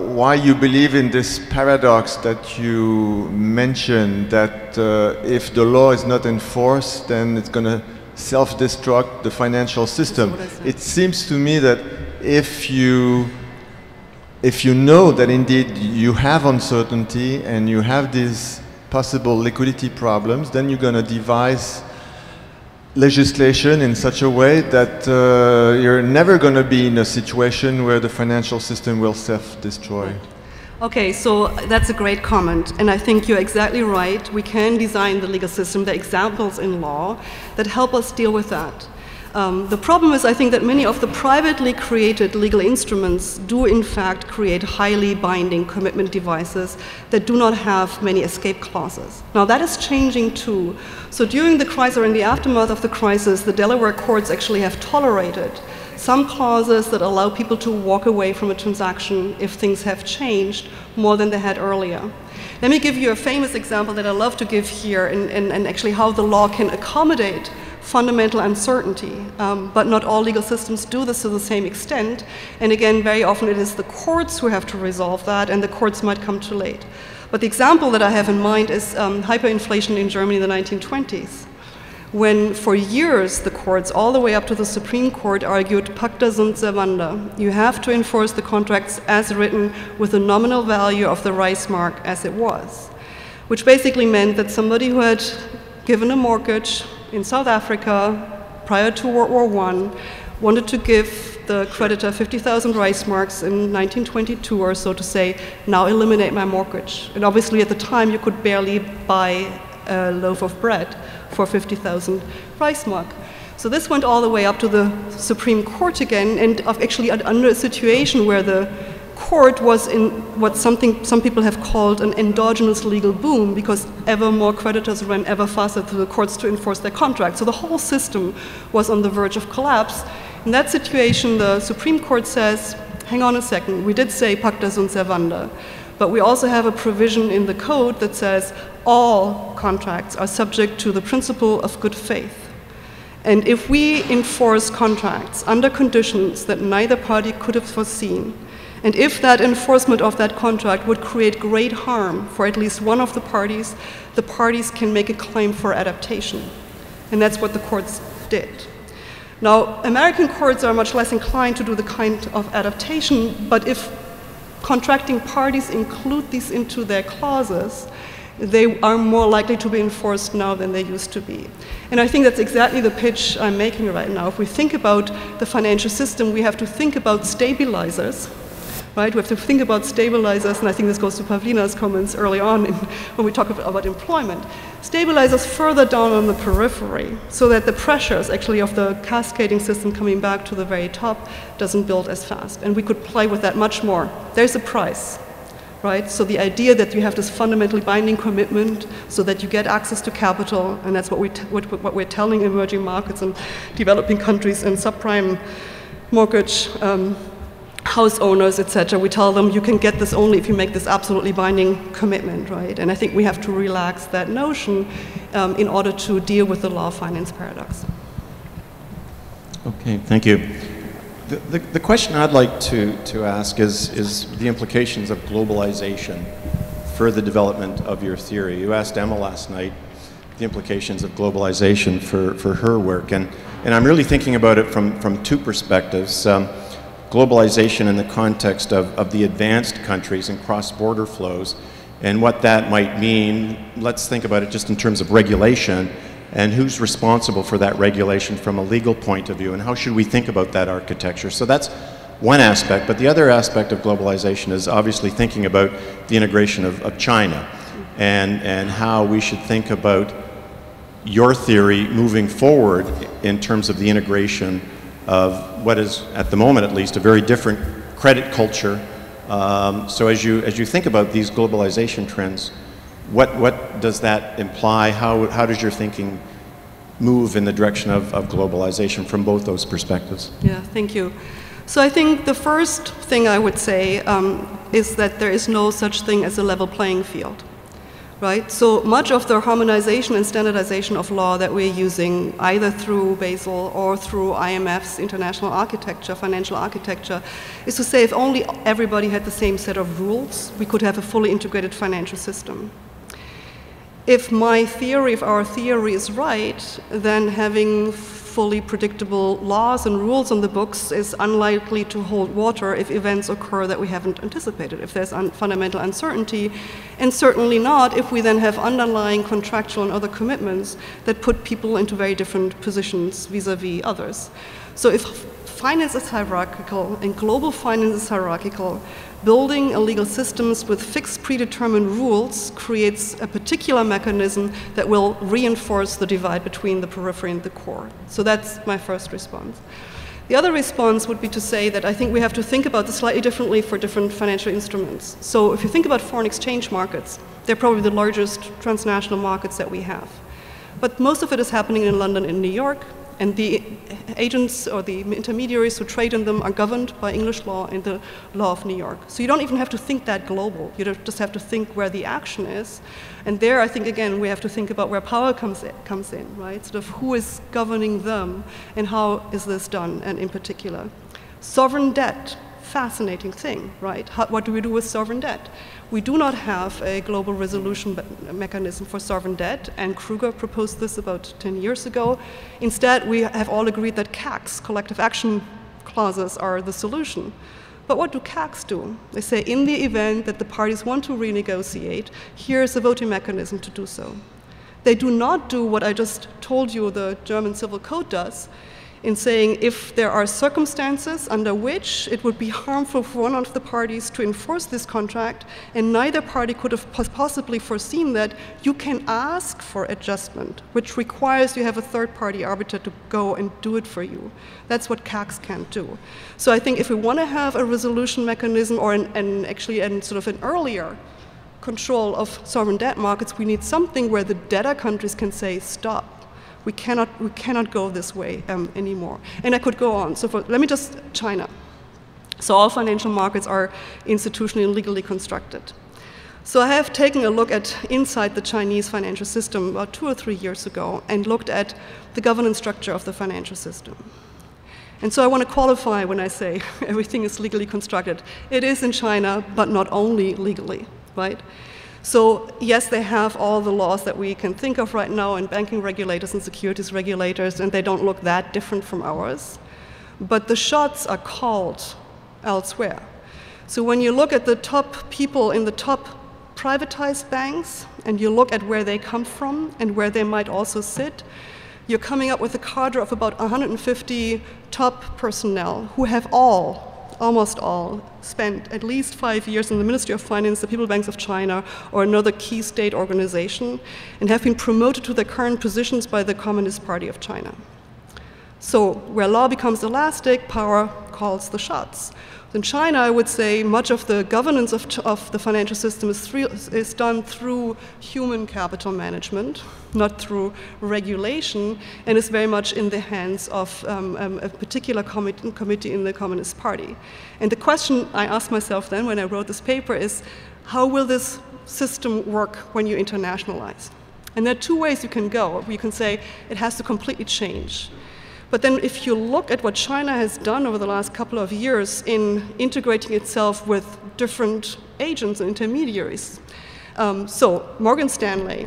E: why you believe in this paradox that you mentioned, that if the law is not enforced, then it's going to self-destruct the financial system. It seems to me that if you know that indeed you have uncertainty and you have these possible liquidity problems, then you're going to devise legislation in such a way that you're never going to be in a situation where the financial system will self-destroy.
C: Okay, so that's a great comment, and I think you're exactly right. We can design the legal system, the examples in law that help us deal with that. The problem is, I think, that many of the privately created legal instruments do in fact create highly binding commitment devices that do not have many escape clauses. Now that is changing too. So during the crisis, or in the aftermath of the crisis, the Delaware courts actually have tolerated some clauses that allow people to walk away from a transaction if things have changed more than they had earlier. Let me give you a famous example that I love to give here, and actually how the law can accommodate fundamental uncertainty, but not all legal systems do this to the same extent. And again, very often it is the courts who have to resolve that, and the courts might come too late. But the example that I have in mind is hyperinflation in Germany in the 1920s, when for years the courts, all the way up to the Supreme Court, argued pacta sunt servanda. You have to enforce the contracts as written with the nominal value of the Reichsmark as it was, which basically meant that somebody who had given a mortgage in South Africa, prior to World War I, wanted to give the creditor 50,000 Reichsmarks in 1922 or so to say, now eliminate my mortgage. And obviously at the time you could barely buy a loaf of bread for 50,000 Reichsmark. So this went all the way up to the Supreme Court again, and actually under a situation where the court was in what some people have called an endogenous legal boom, because ever more creditors ran ever faster to the courts to enforce their contract. So the whole system was on the verge of collapse. In that situation, the Supreme Court says, hang on a second, we did say pacta sunt servanda, but we also have a provision in the code that says all contracts are subject to the principle of good faith. And if we enforce contracts under conditions that neither party could have foreseen, and if that enforcement of that contract would create great harm for at least one of the parties can make a claim for adaptation. And that's what the courts did. Now, American courts are much less inclined to do the kind of adaptation, but if contracting parties include these into their clauses, they are more likely to be enforced now than they used to be. And I think that's exactly the pitch I'm making right now. If we think about the financial system, we have to think about stabilizers, right? We have to think about stabilizers, and I think this goes to Pavlina's comments early on when we talk about employment. Stabilizers further down on the periphery, so that the pressures actually of the cascading system coming back to the very top doesn't build as fast. And we could play with that much more. There's a price. Right? So the idea that you have this fundamentally binding commitment so that you get access to capital, and that's what we're telling emerging markets and developing countries and subprime mortgage house owners, etc. We tell them you can get this only if you make this absolutely binding commitment, right? And I think we have to relax that notion in order to deal with the law of finance paradox.
F: Okay, thank you. The question I'd like to ask is the implications of globalization for the development of your theory. You asked Emma last night the implications of globalization for her work, and I'm really thinking about it from two perspectives. Globalization in the context of the advanced countries and cross-border flows, and what that might mean. Let's think about it just in terms of regulation, and who's responsible for that regulation from a legal point of view, and how should we think about that architecture? So that's one aspect, but the other aspect of globalization is obviously thinking about the integration of China, and how we should think about your theory moving forward in terms of the integration of what is, at the moment at least, a very different credit culture. So as you think about these globalization trends, what does that imply? How does your thinking move in the direction of globalization from both those perspectives?
C: Yeah, thank you. So I think the first thing I would say is that there is no such thing as a level playing field, right? So much of the harmonization and standardization of law that we're using, either through Basel or through IMF's international architecture, financial architecture, is to say if only everybody had the same set of rules, we could have a fully integrated financial system. If my theory, if our theory is right, then having fully predictable laws and rules on the books is unlikely to hold water if events occur that we haven't anticipated, if there's fundamental uncertainty, and certainly not if we then have underlying contractual and other commitments that put people into very different positions vis-a-vis others. So if finance is hierarchical and global finance is hierarchical, building legal systems with fixed predetermined rules creates a particular mechanism that will reinforce the divide between the periphery and the core. So that's my first response. The other response would be to say that I think we have to think about this slightly differently for different financial instruments. So if you think about foreign exchange markets, they're probably the largest transnational markets that we have. But most of it is happening in London and New York, and the agents or the intermediaries who trade in them are governed by English law and the law of New York. So you don't even have to think that global. You just have to think where the action is. And there, I think, again, we have to think about where power comes in, right? Sort of who is governing them and how is this done, and in particular. Sovereign debt, fascinating thing, right? What do we do with sovereign debt? We do not have a global resolution mechanism for sovereign debt, and Kruger proposed this about 10 years ago. Instead, we have all agreed that CACs, collective action clauses, are the solution. But what do CACs do? They say, in the event that the parties want to renegotiate, here's a voting mechanism to do so. They do not do what I just told you the German Civil Code does, in saying if there are circumstances under which it would be harmful for one of the parties to enforce this contract, and neither party could have possibly foreseen that, you can ask for adjustment, which requires you have a third-party arbiter to go and do it for you. That's what CACs can't do. So I think if we want to have a resolution mechanism, or actually sort of an earlier control of sovereign debt markets, we need something where the debtor countries can say, stop. We cannot go this way anymore. And I could go on. So let me just, China. So all financial markets are institutionally and legally constructed. So I have taken a look at inside the Chinese financial system about 2 or 3 years ago and looked at the governance structure of the financial system. And so I want to qualify when I say everything is legally constructed. It is in China, but not only legally, right? So yes, they have all the laws that we can think of right now, and banking regulators and securities regulators, and they don't look that different from ours. But the shots are called elsewhere. So when you look at the top people in the top privatized banks, and you look at where they come from and where they might also sit, you're coming up with a cadre of about 150 top personnel who have almost all, spent at least 5 years in the Ministry of Finance, the People's Banks of China, or another key state organization, and have been promoted to their current positions by the Communist Party of China. So where law becomes elastic, power calls the shots. In China, I would say much of the governance of the financial system is done through human capital management, not through regulation, and is very much in the hands of a particular committee in the Communist Party. And the question I asked myself then when I wrote this paper is, how will this system work when you internationalize? And there are 2 ways you can go. You can say it has to completely change. But then if you look at what China has done over the last couple of years in integrating itself with different agents and intermediaries, so Morgan Stanley,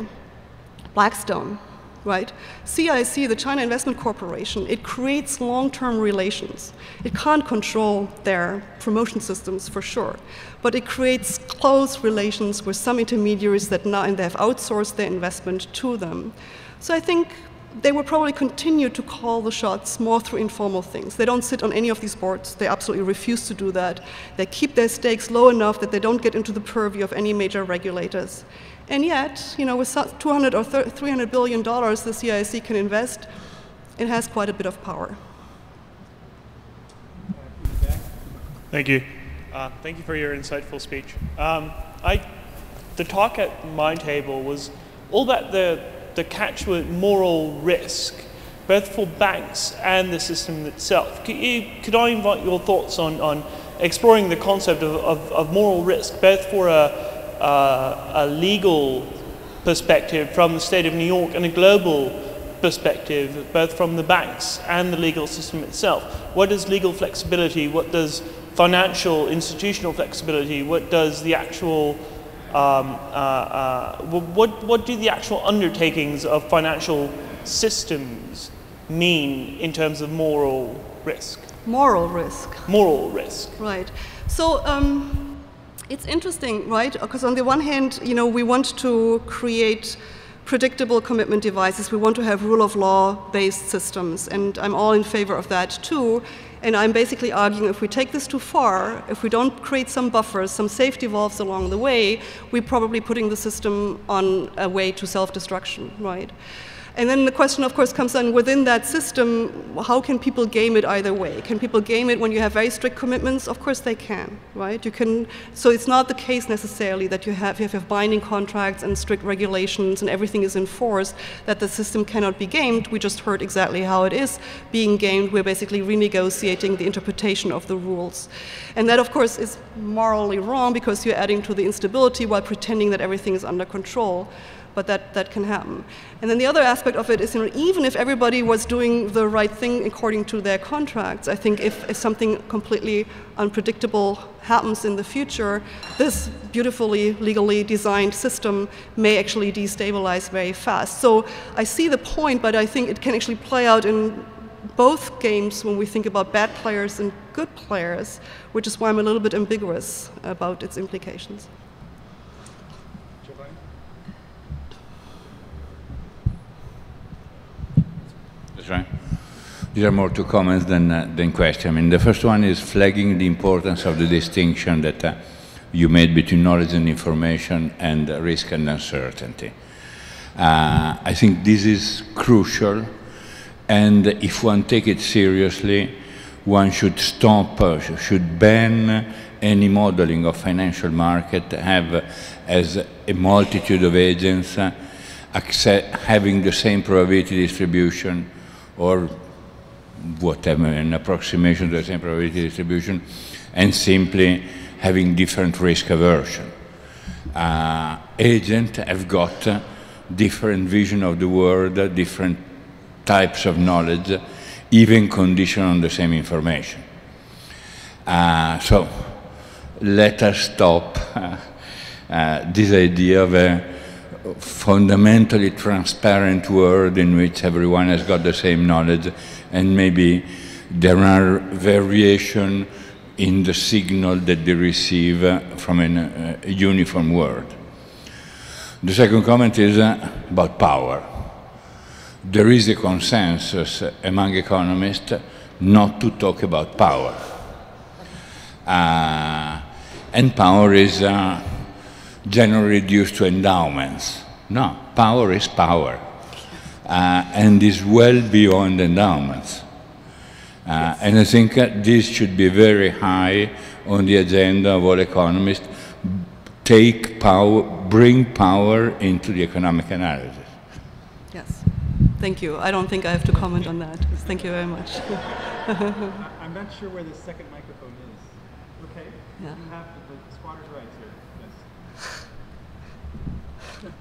C: Blackstone, right? CIC, the China Investment Corporation, it creates long-term relations. It can't control their promotion systems for sure, but it creates close relations with some intermediaries that now, and they have outsourced their investment to them. So I think they will probably continue to call the shots more through informal things. They don't sit on any of these boards. They absolutely refuse to do that. They keep their stakes low enough that they don't get into the purview of any major regulators. And yet, you know, with $200 or $300 billion the CIC can invest, it has quite a bit of power.
G: Thank you. Thank you for your insightful speech. The talk at my table was all about the catch with moral risk, both for banks and the system itself. Could I invite your thoughts on exploring the concept of moral risk, both for a legal perspective from the state of New York and a global perspective, both from the banks and the legal system itself? What is legal flexibility? What does financial institutional flexibility? What does the actual what do the actual undertakings of financial systems mean in terms of moral risk?
C: Moral risk.
G: Moral risk.
C: Right. So it's interesting, right? Because on the one hand, you know, we want to create predictable commitment devices. We want to have rule of law-based systems, and I'm all in favor of that too. And I'm basically arguing if we take this too far, if we don't create some buffers, some safety valves along the way, we're probably putting the system on a way to self-destruction, right? And then the question, of course, comes in within that system, how can people game it either way? Can people game it when you have very strict commitments? Of course they can, right? You can, so it's not the case necessarily that you have binding contracts and strict regulations and everything is enforced, that the system cannot be gamed. We just heard exactly how it is being gamed. We're basically renegotiating the interpretation of the rules. And that, of course, is morally wrong because you're adding to the instability while pretending that everything is under control. But that can happen. And then the other aspect of it is, you know, even if everybody was doing the right thing according to their contracts, I think if something completely unpredictable happens in the future, this beautifully legally designed system may actually destabilize very fast. So I see the point, but I think it can actually play out in both games when we think about bad players and good players, which is why I'm a little bit ambiguous about its implications.
H: right? These are more two comments than questions. I mean, the first one is flagging the importance of the distinction that you made between knowledge and information and risk and uncertainty. I think this is crucial, and if one takes it seriously, one should stop, should ban any modeling of financial market have as a multitude of agents having the same probability distribution or whatever, an approximation to the same probability distribution, and simply having different risk aversion. Agents have got different vision of the world, different types of knowledge, even conditioned on the same information. So let us stop this idea of a fundamentally transparent world in which everyone has got the same knowledge, and maybe there are variations in the signal that they receive from a uniform world. The second comment is about power. There is a consensus among economists not to talk about power. And power is generally reduced to endowments. No, power is power, and is well beyond endowments. And I think this should be very high on the agenda of all economists. Take power, bring power into the economic analysis.
C: Yes, thank you. I don't think I have to comment on that. Thank you very much.
B: I'm not sure where the second microphone is. Okay.
C: Yeah.
B: You have the squatter's rights here. Yes.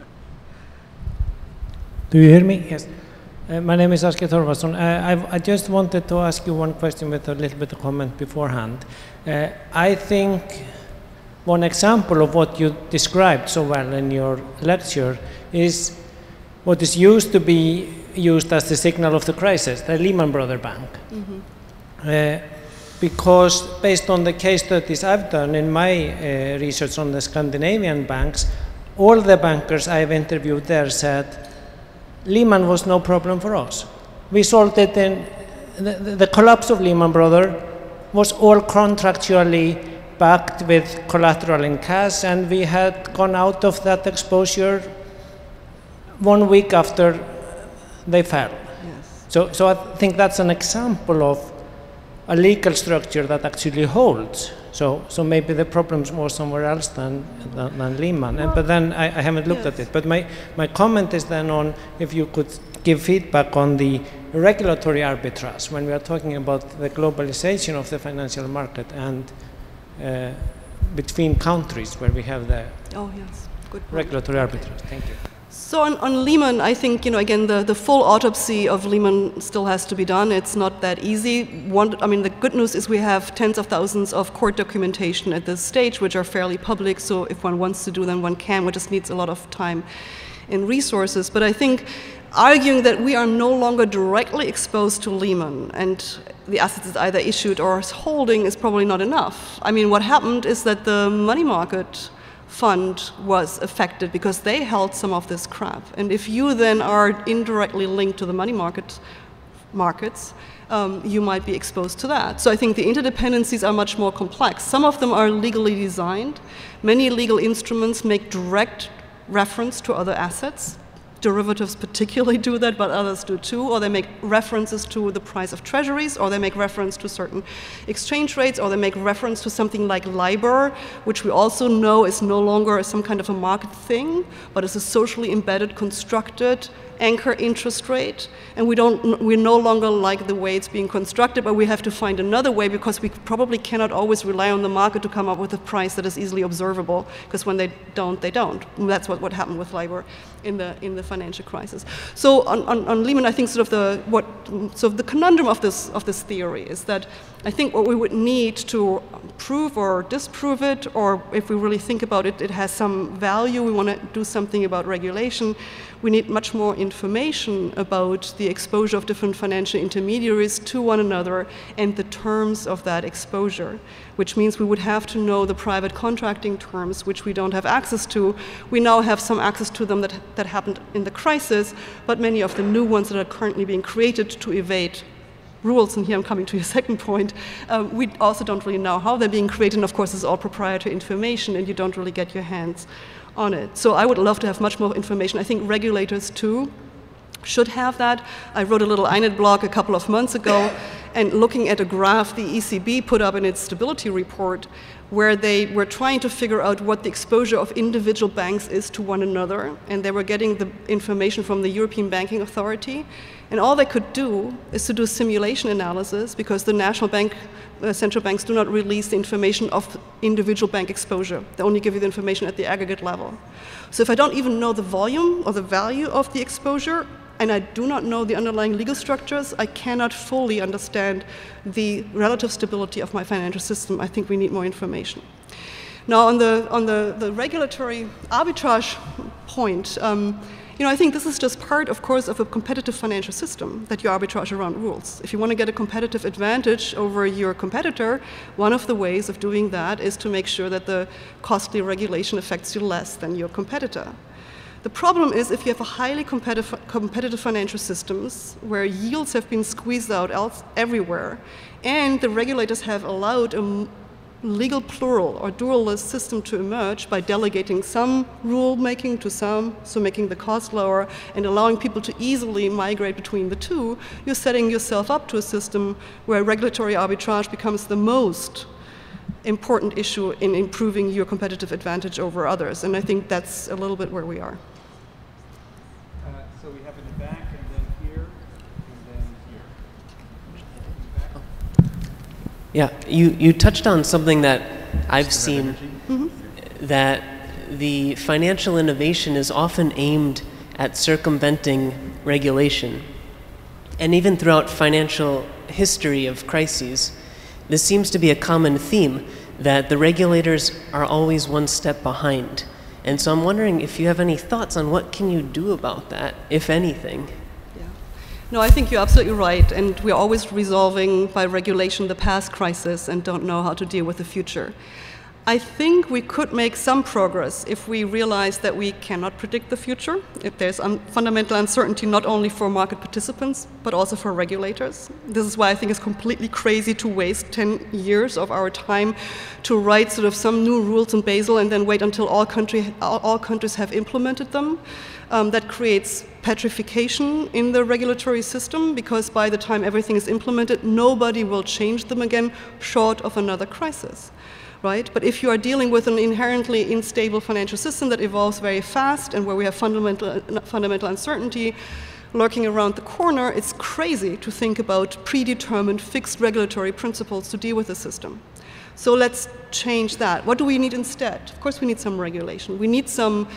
I: Do you hear me? Yes. My name is Aske Thorvarsson. I just wanted to ask you one question with a little bit of comment beforehand. I think one example of what you described so well in your lecture is what is used to be used as the signal of the crisis, the Lehman Brothers Bank. Mm-hmm. Because based on the case studies I've done in my research on the Scandinavian banks, all the bankers I've interviewed there said, Lehman was no problem for us. We solved it in, the collapse of Lehman Brothers was all contractually backed with collateral in cash, and we had gone out of that exposure 1 week after they fell.
C: Yes.
I: So I think that's an example of a legal structure that actually holds. So maybe the problem's more somewhere else than Lehman. But then I haven't looked at it. But my comment is then on if you could give feedback on the regulatory arbitrage when we are talking about the globalization of the financial market and between countries where we have the regulatory arbitrage. Thank you.
C: So on Lehman, I think, again, the full autopsy of Lehman still has to be done. It's not that easy. The good news is we have tens of thousands of court documentation at this stage, which are fairly public. So if one wants to do them, one can. It just needs a lot of time and resources. But I think arguing that we are no longer directly exposed to Lehman and the assets is either issued or holding is probably not enough. What happened is that the money market fund was affected because they held some of this crap. And if you then are indirectly linked to the money markets, you might be exposed to that. So I think the interdependencies are much more complex. Some of them are legally designed. Many legal instruments make direct reference to other assets. Derivatives particularly do that, but others do too, or they make references to the price of treasuries, or they make reference to certain exchange rates, or they make reference to something like LIBOR, which we also know is no longer some kind of a market thing, but is a socially embedded, constructed anchor interest rate, and we no longer like the way it's being constructed, but we have to find another way because we probably cannot always rely on the market to come up with a price that is easily observable, because when they don't, they don't. And that's what happened with LIBOR in the financial crisis. So on Lehman, I think the conundrum of this theory is that I think what we would need to prove or disprove it, or if we really think about it, it has some value, we want to do something about regulation, we need much more information about the exposure of different financial intermediaries to one another and the terms of that exposure, which means we would have to know the private contracting terms, which we don't have access to. We now have some access to them that happened in in the crisis, but many of the new ones that are currently being created to evade rules, and here I'm coming to your second point, we also don't really know how they're being created, and of course it's all proprietary information and you don't really get your hands on it. So I would love to have much more information. I think regulators too should have that. I wrote a little INET blog a couple of months ago, and looking at a graph the ECB put up in its stability report, where they were trying to figure out what the exposure of individual banks is to one another, and they were getting the information from the European Banking Authority, and all they could do is to do simulation analysis, because the national bank, central banks do not release the information of individual bank exposure. They only give you the information at the aggregate level. So if I don't even know the volume or the value of the exposure, and I do not know the underlying legal structures, I cannot fully understand the relative stability of my financial system. I think we need more information. Now, on the regulatory arbitrage point, I think this is just part, of course, of a competitive financial system, that you arbitrage around rules. If you want to get a competitive advantage over your competitor, one of the ways of doing that is to make sure that the costly regulation affects you less than your competitor. The problem is if you have a highly competitive financial systems where yields have been squeezed out everywhere, and the regulators have allowed a legal plural or dualist system to emerge by delegating some rule making to some, so making the cost lower and allowing people to easily migrate between the two, you're setting yourself up to a system where regulatory arbitrage becomes the most important issue in improving your competitive advantage over others. And I think that's a little bit where we are.
B: So we have in the back, and then here, and then here.
J: Yeah, you touched on something that I've seen, that the financial innovation is often aimed at circumventing regulation. And even throughout financial history of crises, this seems to be a common theme, that the regulators are always one step behind. And so I'm wondering if you have any thoughts on what can you do about that, if anything.
C: Yeah. No, I think you're absolutely right. And we're always resolving by regulation the past crisis and don't know how to deal with the future. I think we could make some progress if we realize that we cannot predict the future, if there's fundamental uncertainty not only for market participants, but also for regulators. This is why I think it's completely crazy to waste 10 years of our time to write sort of some new rules in Basel and then wait until all countries have implemented them. That creates petrification in the regulatory system, because by the time everything is implemented, nobody will change them again, short of another crisis. Right? But if you are dealing with an inherently unstable financial system that evolves very fast and where we have fundamental uncertainty lurking around the corner, it's crazy to think about predetermined fixed regulatory principles to deal with the system. So let's change that. What do we need instead? Of course we need some regulation. We need some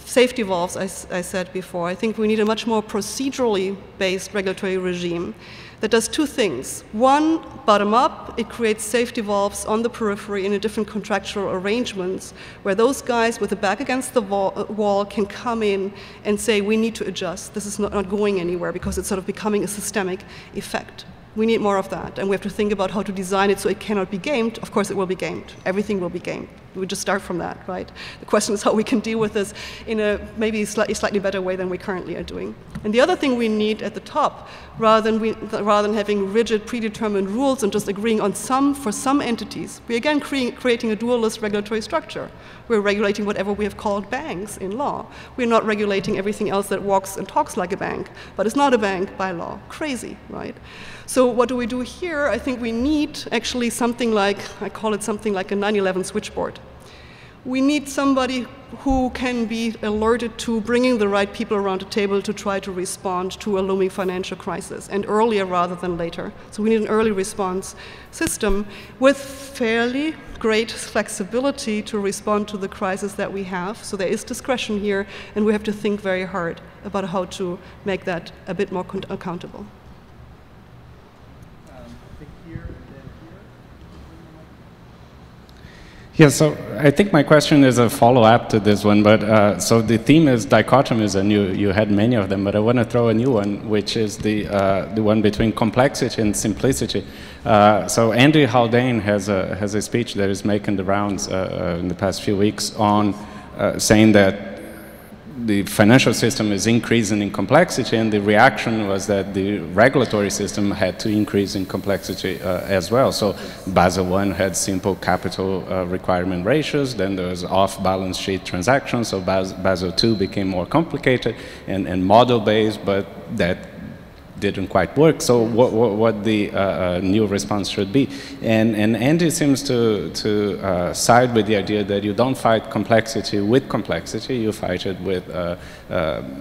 C: safety valves, I said before. I think we need a much more procedurally based regulatory regime that does two things. One, bottom up, it creates safety valves on the periphery in a different contractual arrangements where those guys with the back against the wall can come in and say, we need to adjust. This is not going anywhere, because it's sort of becoming a systemic effect. We need more of that, and we have to think about how to design it so it cannot be gamed. Of course it will be gamed. Everything will be gamed. We just start from that, right? The question is how we can deal with this in a maybe slightly better way than we currently are doing. And the other thing we need at the top, rather than having rigid predetermined rules and just agreeing on some for some entities, we're again creating a dualist regulatory structure. We're regulating whatever we have called banks in law. We're not regulating everything else that walks and talks like a bank, but it's not a bank by law. Crazy, right? So what do we do here? I think we need actually something like, I call it something like a 9/11 switchboard. We need somebody who can be alerted to bringing the right people around the table to try to respond to a looming financial crisis, and earlier rather than later. So we need an early response system with fairly great flexibility to respond to the crisis that we have. So there is discretion here, and we have to think very hard about how to make that a bit more accountable.
K: Yeah, so I think my question is a follow-up to this one, but so the theme is dichotomies, and you had many of them, but I want to throw a new one, which is the one between complexity and simplicity. So Andy Haldane has a speech that is making the rounds in the past few weeks on saying that the financial system is increasing in complexity, and the reaction was that the regulatory system had to increase in complexity as well. So Basel I had simple capital requirement ratios, then there was off-balance sheet transactions, so Basel II became more complicated and model-based, but that didn't quite work. So what the new response should be. And Andy seems to side with the idea that you don't fight complexity with complexity, you fight it with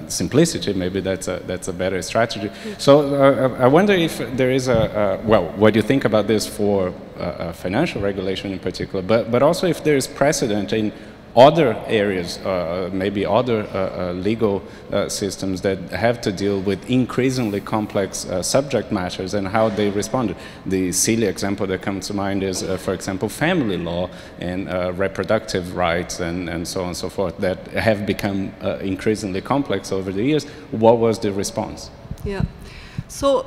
K: simplicity. Maybe that's a better strategy. So I wonder if there is well, what do you think about this for financial regulation in particular, but also if there is precedent in other areas, maybe other legal systems that have to deal with increasingly complex subject matters and how they responded. The silly example that comes to mind is, for example, family law and reproductive rights and so on and so forth that have become increasingly complex over the years. What was the response?
C: Yeah. So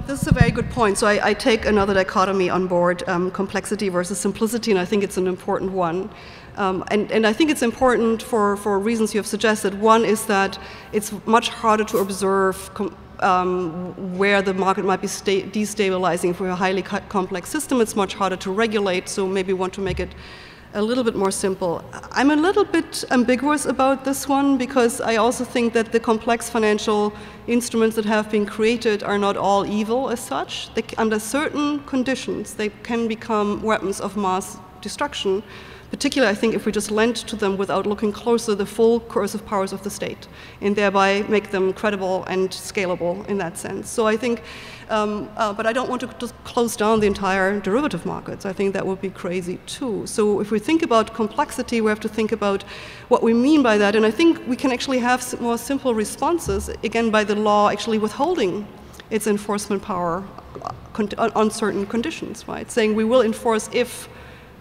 C: this is a very good point. So I take another dichotomy on board, complexity versus simplicity, and I think it's an important one. And I think it's important for reasons you have suggested. One is that it's much harder to observe where the market might be destabilizing for a highly complex system. It's much harder to regulate, so maybe we want to make it a little bit more simple. I'm a little bit ambiguous about this one because I also think that the complex financial instruments that have been created are not all evil as such. Under certain conditions, they can become weapons of mass destruction. Particularly, I think, if we just lend to them without looking closer the full coercive powers of the state, and thereby make them credible and scalable in that sense. So I think, but I don't want to just close down the entire derivative markets. I think that would be crazy too. So if we think about complexity, we have to think about what we mean by that, and I think we can actually have more simple responses, again, by the law actually withholding its enforcement power on certain conditions, right? Saying we will enforce if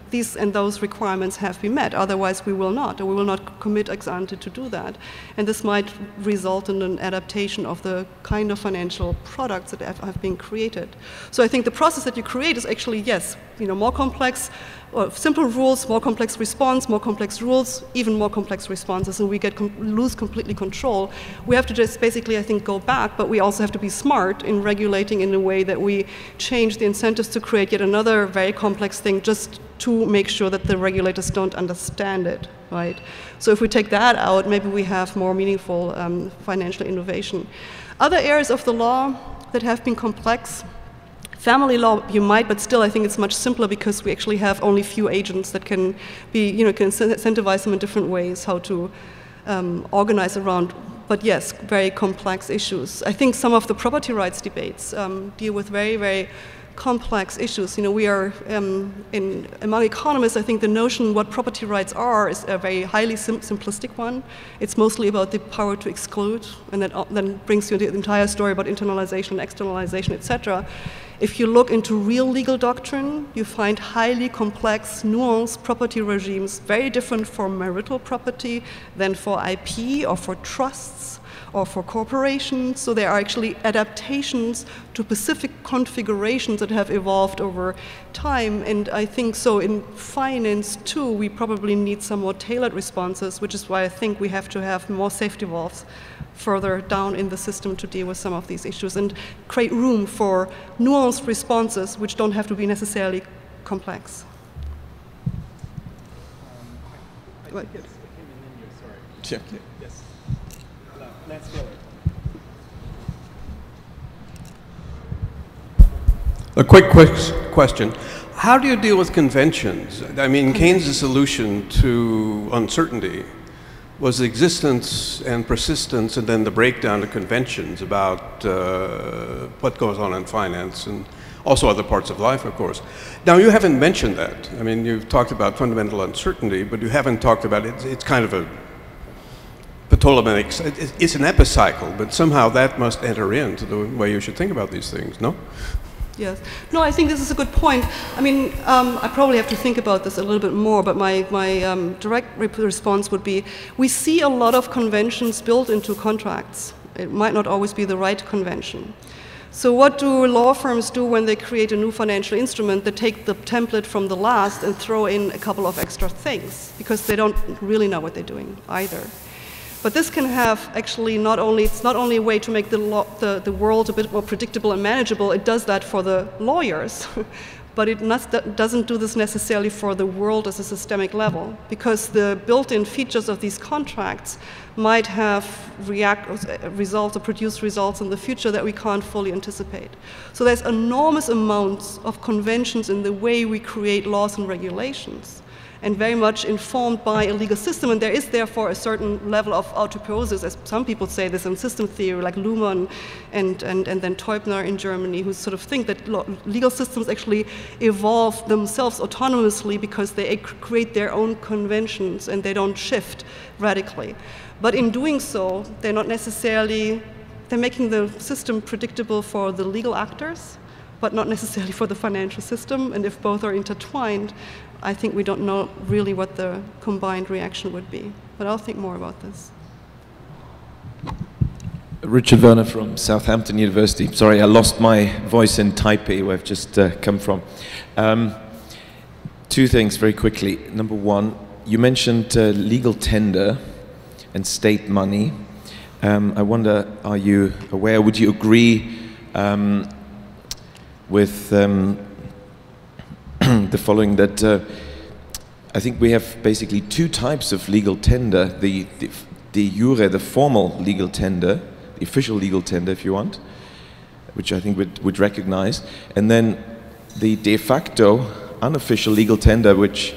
C: these and those requirements have been met, otherwise we will not, or we will not commit ex ante to do that. And this might result in an adaptation of the kind of financial products that have been created. So I think the process that you create is actually, yes, more complex, or simple rules, more complex response, more complex rules, even more complex responses, and we lose completely control. We have to just basically, I think, go back, but we also have to be smart in regulating in a way that we change the incentives to create yet another very complex thing just to make sure that the regulators don't understand it, right? So if we take that out, maybe we have more meaningful financial innovation. Other areas of the law that have been complex, family law, you might, but still I think it's much simpler because we actually have only few agents that can be, can incentivize them in different ways how to organize around. But yes, very complex issues. I think some of the property rights debates deal with very, very complex issues. We are, among economists, I think the notion what property rights are is a very highly simplistic one. It's mostly about the power to exclude, and that then brings you the entire story about internalization, externalization, etc. If you look into real legal doctrine, you find highly complex, nuanced property regimes, very different for marital property than for IP or for trusts or for corporations. So there are actually adaptations to specific configurations that have evolved over time. And I think so in finance too, we probably need some more tailored responses, which is why I think we have to have more safety valves further down in the system to deal with some of these issues and create room for nuanced responses which don't have to be necessarily complex.
F: Yes.
L: A quick question. How do you deal with conventions? I mean, Keynes' solution to uncertainty was the existence and persistence and then the breakdown of conventions about what goes on in finance and also other parts of life, of course. Now, you haven't mentioned that. I mean, you've talked about fundamental uncertainty, but you haven't talked about it. It's kind of a Ptolemaic, it's an epicycle, but somehow that must enter into the way you should think about these things, no?
C: Yes. No, I think this is a good point. I mean, I probably have to think about this a little bit more, but my direct response would be, we see a lot of conventions built into contracts. It might not always be the right convention. So what do law firms do when they create a new financial instrument? They take the template from the last and throw in a couple of extra things, because they don't really know what they're doing either. But this can have actually it's not only a way to make the world a bit more predictable and manageable, it does that for the lawyers. But it doesn't do this necessarily for the world as a systemic level, because the built-in features of these contracts might have results or produce results in the future that we can't fully anticipate. So there's enormous amounts of conventions in the way we create laws and regulations, and very much informed by a legal system, and there is therefore a certain level of autopoiesis, as some people say this in system theory, like Luhmann and then Teubner in Germany, who sort of think that legal systems actually evolve themselves autonomously because they create their own conventions and they don't shift radically. But in doing so, they're not necessarily, they're making the system predictable for the legal actors, but not necessarily for the financial system, and if both are intertwined, I think we don't know really what the combined reaction would be. But I'll think more about this.
M: Richard Werner from Southampton University. Sorry, I lost my voice in Taipei, where I've just come from. Two things very quickly. Number one, you mentioned legal tender and state money. I wonder, are you aware, would you agree with the following, that I think we have basically two types of legal tender: the jure, the formal legal tender, the official legal tender, if you want, which I think would recognize, and then the de facto unofficial legal tender, which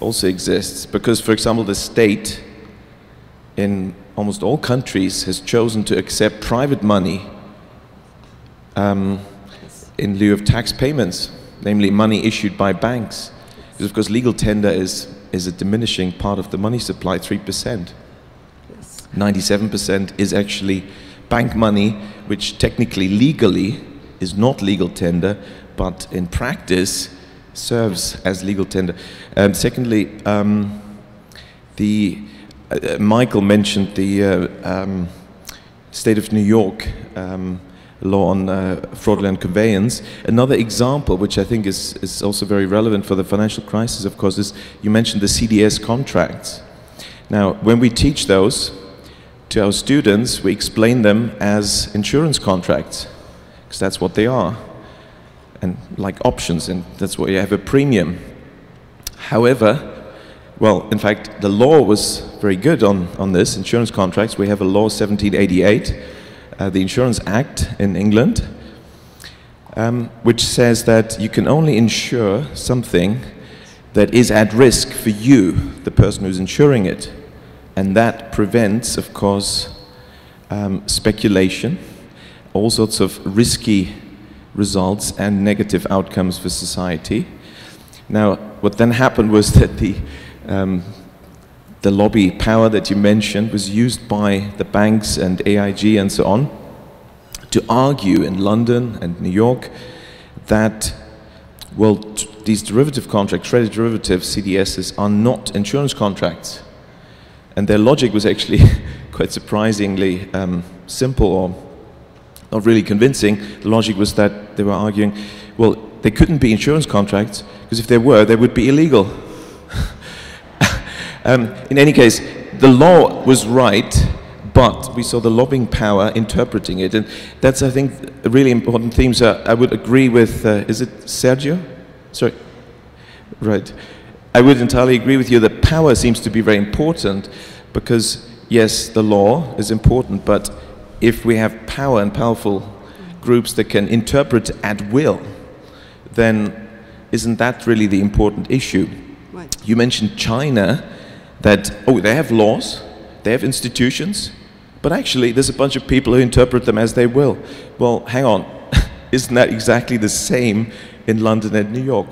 M: also exists, because, for example, the state in almost all countries has chosen to accept private money in lieu of tax payments, namely money issued by banks. Because of course legal tender is a diminishing part of the money supply, 3%. Yes. 97% is actually bank money, which technically, legally, is not legal tender, but in practice serves as legal tender. Secondly, Michael mentioned the state of New York law on fraudulent conveyance. Another example, which I think is also very relevant for the financial crisis, of course, is you mentioned the CDS contracts. Now, when we teach those to our students, we explain them as insurance contracts, because that's what they are, and like options, and that's why you have a premium. However, well, in fact, the law was very good on this, insurance contracts. We have a law, 1788, the Insurance Act in England, which says that you can only insure something that is at risk for you, the person who's insuring it. And that prevents, of course, speculation, all sorts of risky results and negative outcomes for society. Now, what then happened was that the lobby power that you mentioned was used by the banks and AIG and so on to argue in London and New York that, well, these derivative contracts, traded derivatives, CDSs, are not insurance contracts. And their logic was actually quite surprisingly simple, or not really convincing. The logic was that they were arguing, well, they couldn't be insurance contracts, because if they were, they would be illegal. In any case, the law was right, but we saw the lobbying power interpreting it. And that's, I think, a really important theme. So I would agree with, is it Sergio? Sorry. Right. I would entirely agree with you that power seems to be very important, because, yes, the law is important, but if we have power and powerful groups that can interpret at will, then isn't that really the important issue? Right. You mentioned China, that, oh, they have laws, they have institutions, but actually there's a bunch of people who interpret them as they will. Well, hang on, isn't that exactly the same in London and New York?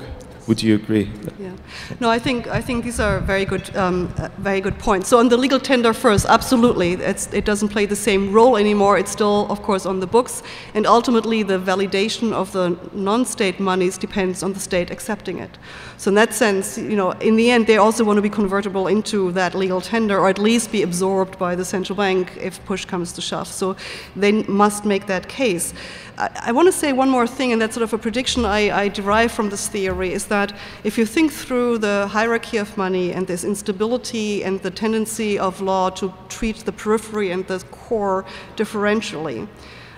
M: Would you agree?
C: Yeah. No, I think these are very good points. So on the legal tender first, absolutely, it doesn't play the same role anymore. It's still, of course, on the books, and ultimately the validation of the non-state monies depends on the state accepting it. So in that sense, you know, in the end, they also want to be convertible into that legal tender, or at least be absorbed by the central bank if push comes to shove. So they must make that case. I want to say one more thing, and that's sort of a prediction I derive from this theory, is that that if you think through the hierarchy of money and this instability and the tendency of law to treat the periphery and the core differentially,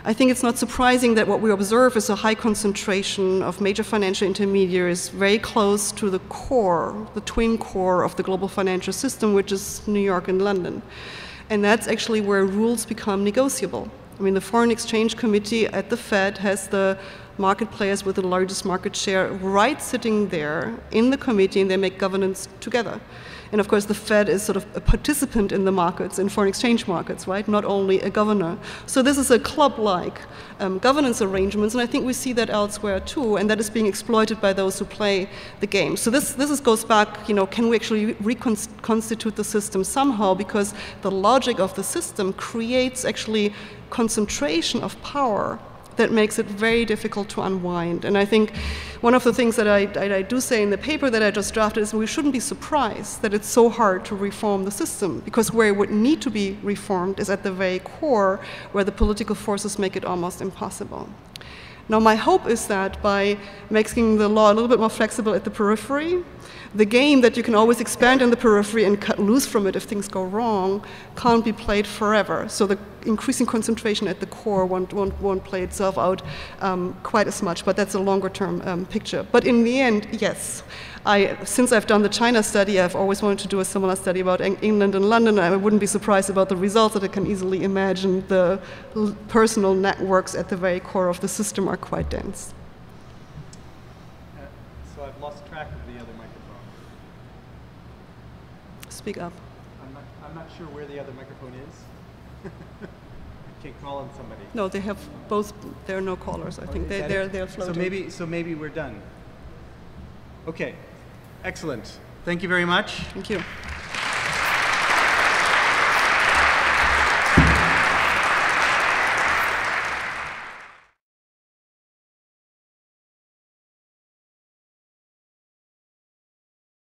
C: I think it's not surprising that what we observe is a high concentration of major financial intermediaries very close to the core, the twin core of the global financial system, which is New York and London. And that's actually where rules become negotiable. I mean, the Foreign Exchange Committee at the Fed has the market players with the largest market share right sitting there in the committee, and they make governance together. And of course, the Fed is sort of a participant in the markets, in foreign exchange markets, right? Not only a governor. So this is a club-like governance arrangements, and I think we see that elsewhere too, and that is being exploited by those who play the game. So this goes back, you know, can we actually reconstitute the system somehow? Because the logic of the system creates actually concentration of power that makes it very difficult to unwind. And I think one of the things that I do say in the paper that I just drafted is we shouldn't be surprised that it's so hard to reform the system, because where it would need to be reformed is at the very core, where the political forces make it almost impossible. Now, my hope is that by making the law a little bit more flexible at the periphery, the game that you can always expand in the periphery and cut loose from it if things go wrong can't be played forever. So the increasing concentration at the core won't play itself out quite as much, but that's a longer-term picture. But in the end, yes. Since I've done the China study, I've always wanted to do a similar study about England and London. I wouldn't be surprised about the results that I can easily imagine. The personal networks at the very core of the system are quite dense.
B: So I've lost track of the other microphone.
C: Speak up.
B: I'm not sure where the other microphone is. Okay, call on somebody.
C: No, they have both. There are no callers. I think they're floating.
B: So maybe we're done. Okay, excellent. Thank you very much.
C: Thank you.